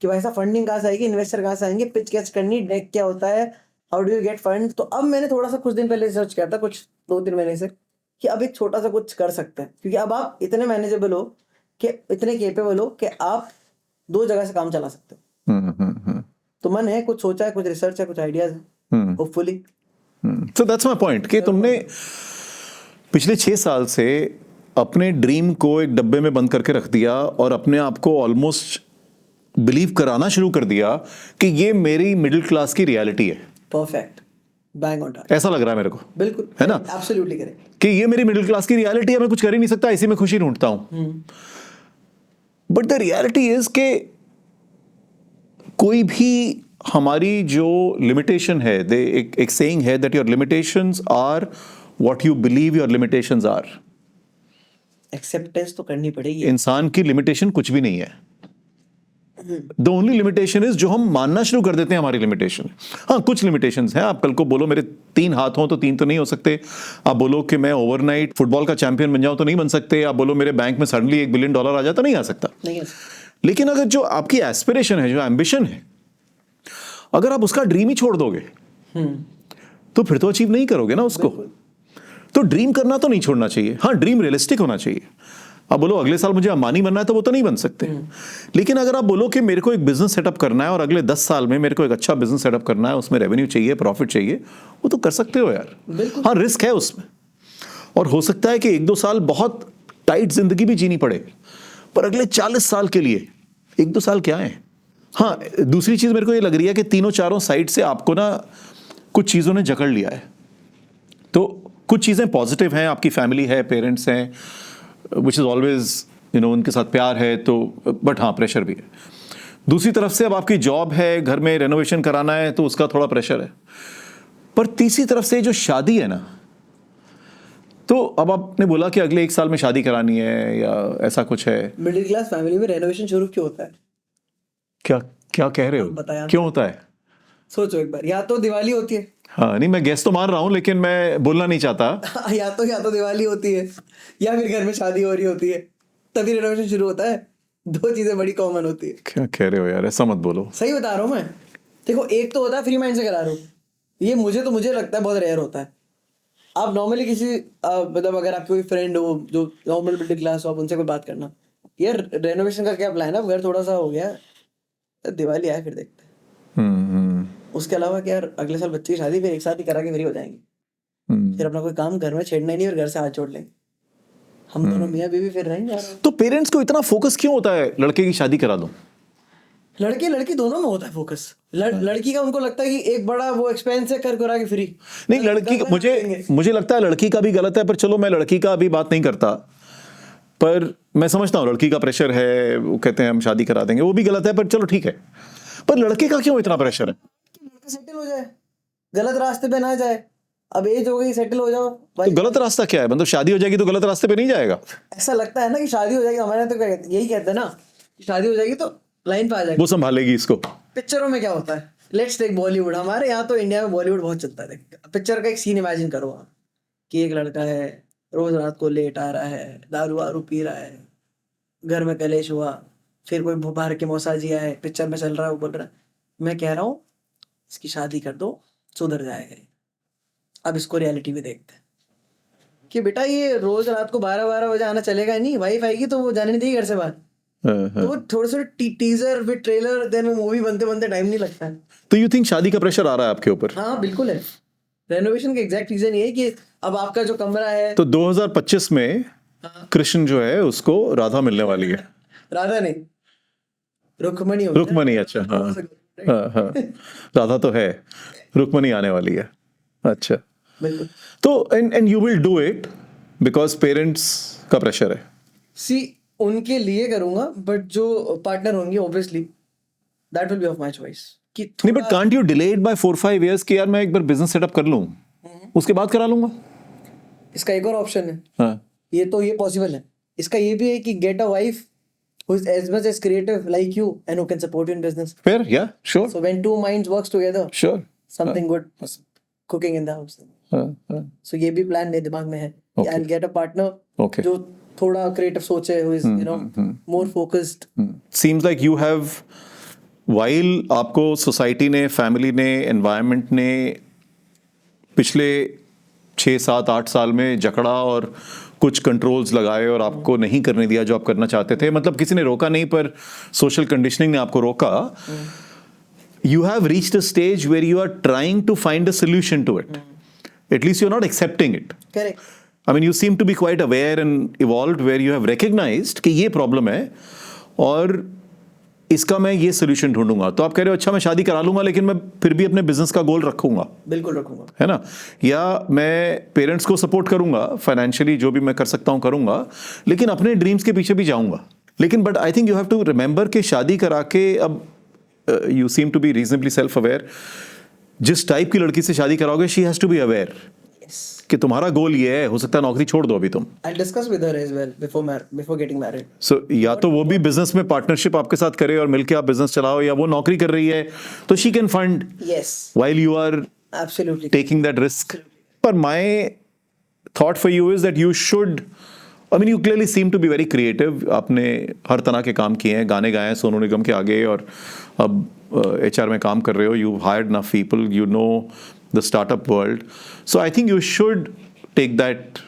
कि वैसा फंडिंग कहाँ से आएगी, इन्वेस्टर कहाँ से आएंगे, पिच कैसे करनी, डेक क्या होता है, how do you get fund. तो अब मैंने थोड़ा सा कुछ दिन पहले रिसर्च किया था, कुछ 2-3 महीने से, कि अब एक छोटा सा कुछ कर सकते हैं, क्योंकि अब आप इतने मैनेजेबल हो, कि इतने केपेबल हो कि आप 2 जगह से काम चला सकते हो। तो मन है, कुछ सोचा है, कुछ रिसर्च है, कुछ आइडियाज है, hopefully. So that's my point कि तुमने पिछले 6 साल से अपने ड्रीम को एक डब्बे में बंद करके रख दिया और अपने आप को ऑलमोस्ट बिलीव कराना शुरू कर दिया कि ये मेरी मिडिल क्लास की रियलिटी है। Perfect, bang on target. ऐसा लग रहा है मेरे को, बिल्कुल, है ना? एब्सोल्युटली करेक्ट कि ये मेरी मिडिल क्लास की रियलिटी है, मैं कुछ कर ही नहीं सकता, इसी में खुशी ढूंढता हूं। बट द रियलिटी इज के कोई भी हमारी जो लिमिटेशन है, एक सेइंग है that your limitations are what you believe your limitations are. Acceptance तो करनी पड़ेगी। इंसान की लिमिटेशन कुछ भी नहीं है, द ओनली लिमिटेशन इज जो हम मानना शुरू कर देते हैं हमारी लिमिटेशन। हाँ, कुछ लिमिटेशंस हैं। आप कल को बोलो मेरे 3 हाथ हों तो 3 तो नहीं हो सकते। आप बोलो कि मैं ओवरनाइट फुटबॉल का चैंपियन बन जाऊं तो नहीं बन सकते। आप बोलो मेरे बैंक में सडनली $1 बिलियन आ जाता, नहीं आ सकता। नहीं है। लेकिन अगर जो आपकी एस्पिरेशन है, जो एम्बिशन है, अगर आप उसका ड्रीम ही छोड़ दोगे तो फिर तो अचीव नहीं करोगे ना उसको। तो ड्रीम करना तो नहीं छोड़ना चाहिए। हाँ, ड्रीम रियलिस्टिक होना चाहिए। आप बोलो अगले साल मुझे अंबानी बनना है तो वो तो नहीं बन सकते। लेकिन अगर आप बोलो कि मेरे को एक बिजनेस सेटअप करना है और अगले 10 साल में मेरे को एक अच्छा बिजनेस सेटअप करना है, उसमें रेवेन्यू चाहिए, प्रॉफिट चाहिए, वो तो कर सकते हो यार। हाँ, रिस्क है उसमें, और हो सकता है कि 1-2 साल बहुत टाइट जिंदगी भी जीनी पड़े, पर अगले 40 साल के लिए 1-2 साल क्या है। हाँ, दूसरी चीज मेरे को ये लग रही है कि 3-4 साइड से आपको ना कुछ चीजों ने जकड़ लिया है। तो कुछ चीजें पॉजिटिव हैं, आपकी फैमिली है, पेरेंट्स हैं, विच इज ऑलवेज उनके साथ प्यार है, तो बट हाँ, प्रेशर भी है। दूसरी तरफ से अब आपकी जॉब है, घर में रेनोवेशन कराना है, तो उसका थोड़ा प्रेशर है। पर तीसरी तरफ से जो शादी है ना, तो अब आपने बोला कि अगले 1 साल में शादी करानी है या ऐसा कुछ है। मिडिल क्लास फैमिली में रेनोवेशन शुरू क्यों होता है? क्या क्या कह रहे हो? बताया। क्यों होता है? सोचो एक बार, या तो दिवाली होती है। हाँ, नहीं, मैं गेस तो मान रहा हूँ, लेकिन मैं बोलना नहीं चाहता। या तो दिवाली होती है, या फिर घर में शादी हो रही होती है, तभी रेनोवेशन शुरू होता है। 2 चीजें बड़ी कॉमन होती है। क्या कह रहे हो यार, ऐसा मत बोलो। सही बता रहा हूँ मैं। देखो, एक तो होता है फ्री माइंड से करा रहा हूँ, ये मुझे लगता है बहुत रेयर होता है। आप नॉर्मली किसी मतलब अगर आपके कोई फ्रेंड हो जो नॉर्मल मिडिल क्लास हो, आप उनसे कोई बात करना, यार रेनोवेशन का क्या प्लान है, अब घर थोड़ा सा हो गया, दिवाली आए फिर देखते हैं। उसके अलावा क्या यार, अगले साल बच्चे की शादी, फिर एक साथ ही करा के फ्री हो जाएंगे। फिर अपना कोई काम घर में छेड़ना ही नहीं और घर से हाथ जोड़ लेंगे। हम दोनों मियाँ बीवी फिर रहेंगे यार। तो पेरेंट्स को इतना फोकस क्यों होता है लड़के की शादी करा दो? लड़के लड़की दोनों में होता है फोकस। लड़की का उनको लगता है कि एक बड़ा वो एक्सपेंस है, कर करा के फ्री। नहीं, लड़की का मुझे लगता है लड़की का भी गलत है, पर चलो मैं लड़की का अभी बात नहीं करता, पर मैं समझता हूँ लड़की का प्रेशर है, वो कहते हैं हम शादी करा देंगे, वो भी गलत है, पर चलो ठीक है। पर लड़के का क्यों इतना प्रेशर है? लड़का सेटल हो जाए, गलत रास्ते पे ना जाए। अब एज हो गई, सेटल हो जाओ भाई। तो गलत रास्ता क्या है? मतलब शादी हो जाएगी तो गलत रास्ते पे नहीं जाएगा? ऐसा लगता है ना कि शादी हो जाएगी, हमारे तो यही कहते हैं ना, शादी हो जाएगी तो लाइन पे आ जाएगी, वो संभालेगी इसको। पिक्चरों में क्या होता है, लेट्स टेक बॉलीवुड। हमारे यहाँ तो इंडिया में बॉलीवुड बहुत चलता है। पिक्चर का एक सीन इमेजिन करो आप, कि एक लड़का है, रोज रात को लेट आ रहा है, दारू वारू पी रहा है, घर में कलेश हुआ, फिर कोई बाहर के मौसाजी आए, पिक्चर में चल रहा है, वो बोल रहा है मैं कह रहा हूँ इसकी शादी कर दो, सुधर जाएगा। अब इसको रियलिटी में देखते हैं कि बेटा ये रोज रात को 12-12 बजे आना चलेगा नहीं, वाइफ आएगी तो वो जाने नहीं देगी घर से बाहर। तो वो थोड़े से टीजर फिर ट्रेलर देन वो मूवी बनते बनते टाइम नहीं लगता है। तो यू थिंक शादी का प्रेशर आ रहा है आपके ऊपर? हाँ बिल्कुल है। रेनोवेशन का एग्जैक्ट रीजन ये है कि अब आपका जो कमरा है, तो 2025 में कृष्ण जो है उसको राधा मिलने वाली है। राधा नहीं, रुक्मणी। रुक्मणी, अच्छा, हाँ, राधा तो है, रुक्मणी आने वाली है। अच्छा, बिल्कुल। तो and you will do it because parents का प्रेशर है। सी, उनके लिए करूंगा, बट जो पार्टनर होंगे obviously that will be of my choice. नहीं, but can't you delay it by 4-5 years कि यार मैं एक बार बिजनेस सेटअप कर लूं, उसके बाद करा लूंगा? इसका एक और ऑप्शन है। हाँ, ये पॉसिबल है। इसका ये भी है कि get a wife who is as much as creative like you and who can support you in business. fair, yeah, sure, So when 2 minds works together, sure, something good cooking in the house. So ये भी plan मेरे दिमाग में है कि I'll get a partner Okay. जो थोड़ा creative सोचे, who is more focused. Seems like you have, while आपको सोसाइटी ने, फैमिली ने, एनवायरनमेंट ने पिछले 6-7-8 साल में जकड़ा और कुछ कंट्रोल्स लगाए और आपको नहीं करने दिया जो आप करना चाहते थे। मतलब किसी ने रोका नहीं, पर सोशल कंडीशनिंग ने आपको रोका। You have reached a stage where you are trying to find a solution to it. At least you're not accepting it. Correct. I mean, you seem to be quite aware and evolved where you have recognized कि ये problem है और इसका मैं ये solution ढूंढूंगा। तो आप कह रहे हो अच्छा मैं शादी करा लूंगा, लेकिन मैं फिर भी अपने बिजनेस का गोल रखूंगा। बिल्कुल रखूंगा, है ना? या मैं पेरेंट्स को सपोर्ट करूंगा फाइनेंशियली, जो भी मैं कर सकता हूं करूंगा, लेकिन अपने ड्रीम्स के पीछे भी जाऊंगा। लेकिन but I think you have to remember कि शादी करा के, अब you seem to be reasonably self aware, जिस टाइप की लड़की से शादी कराओगे she has to be aware Yes. कि तुम्हारा गोल ये है, हो सकता है नौकरी छोड़ दो अभी तुम. I'll discuss with her as well before getting married. सो या तो वो भी बिजनेस में पार्टनरशिप आपके साथ करे और मिलके आप बिजनेस चलाओ, या वो नौकरी कर रही है तो she can fund Yes. while you are Absolutely. taking that risk. But my thought for you is that you should, I mean, you clearly seem to be very creative. आपने हर तरह के काम किए हैं, गाने गाए हैं सोनू निगम के आगे, और अब HR में काम कर रहे हो. You hired enough people, you know the startup world. So I think you should take that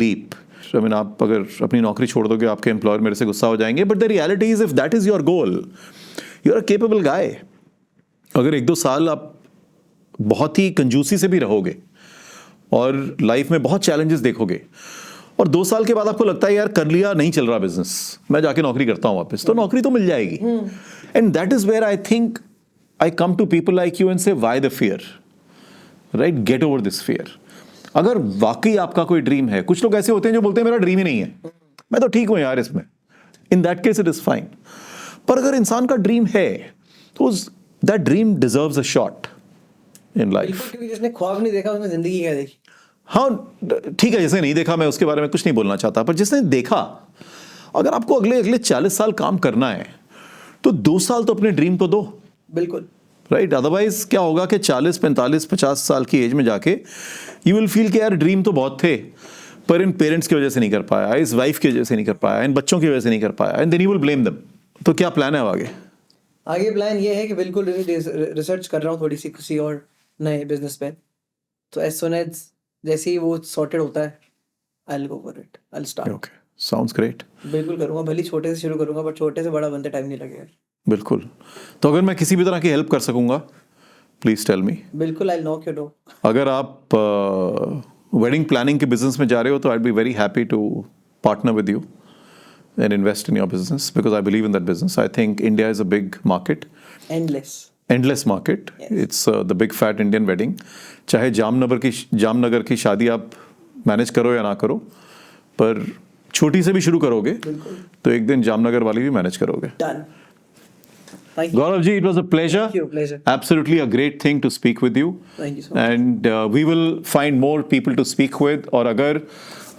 leap. I mean, आप अगर अपनी नौकरी छोड़ दोगे, आपके एम्प्लॉयर मेरे से गुस्सा हो जाएंगे. But the reality is, if that is your goal, you're a capable guy. अगर 1-2 साल आप बहुत ही कंजूसी से भी रहोगे और लाइफ में बहुत चैलेंजेस देखोगे, और 2 साल के बाद आपको लगता है यार कर लिया, नहीं चल रहा बिजनेस, मैं जाके नौकरी करता हूँ वापस, तो नौकरी तो मिल जाएगी. And that is where I think I come to people like you and say why the fear, right? Get over this fear. अगर वाकई आपका कोई ड्रीम है, कुछ लोग ऐसे होते हैं जो बोलते हैं मेरा ड्रीम ही नहीं है, मैं तो ठीक हूं यार इसमें, in that case it is fine. पर अगर इंसान का ड्रीम है तो that dream deserves a shot in life. क्योंकि जिसने ख्वाब नहीं देखा उसने जिंदगी क्या देखी. हाँ ठीक है, जिसने नहीं देखा मैं उसके बारे में कुछ नहीं बोलना चाहता, पर जिसने देखा, अगर आपको अगले 40 साल काम करना है तो 2 साल तो अपने ड्रीम को दो, बिल्कुल. राइट? अदरवाइज क्या होगा कि 40, 45, 50 साल की एज में जाके यू विल फील कि यार ड्रीम तो बहुत थे, पर इन पेरेंट्स की वजह से नहीं कर पाया, इस वाइफ की वजह से नहीं कर पाया, इन बच्चों की वजह से नहीं कर पाया, and then you will blame them. तो क्या प्लान है अब आगे? आगे प्लान ये है कि बिल्कुल रिसर्च कर रहा हूँ थोड़ी सी किसी और नए बिजनेस पे. तो एज सुन एज जैसे ही वो सॉर्टेड होता है, I will go for it, I will start. Okay, sounds great. बिल्कुल करूंगा, भले ही छोटे से शुरू करूंगा, बट छोटे से बड़ा बनते टाइम नहीं लगेगा. बिल्कुल. तो अगर मैं किसी भी तरह की हेल्प कर सकूंगा, प्लीज टेल मी. बिल्कुल, I will knock your door. अगर आप वेडिंग प्लानिंग के बिजनेस में जा रहे हो तो I be very happy to partner with you and invest in your business, because I believe in that business. I think India is a big market. Endless market. Yes. It's the big fat Indian wedding. चाहे जामनगर की शादी आप manage करो या ना करो, पर छोटी से भी शुरू करोगे तो एक दिन जामनगर वाली भी मैनेज करोगे. Done. Thank you. Gaurav ji, it was a pleasure. Thank you, pleasure. Absolutely a great thing to speak with you. Thank you so much. And we will find more people to speak with. और अगर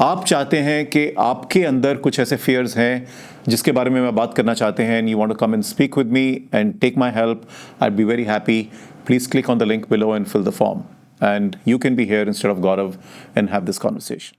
आप चाहते हैं कि आपके अंदर कुछ ऐसे fears हैं जिसके बारे में मैं बात करना चाहते हैं, and you want to come and speak with me and take my help, I'd be very happy. Please click on the link below and fill the form. And you can be here instead of Gaurav and have this conversation.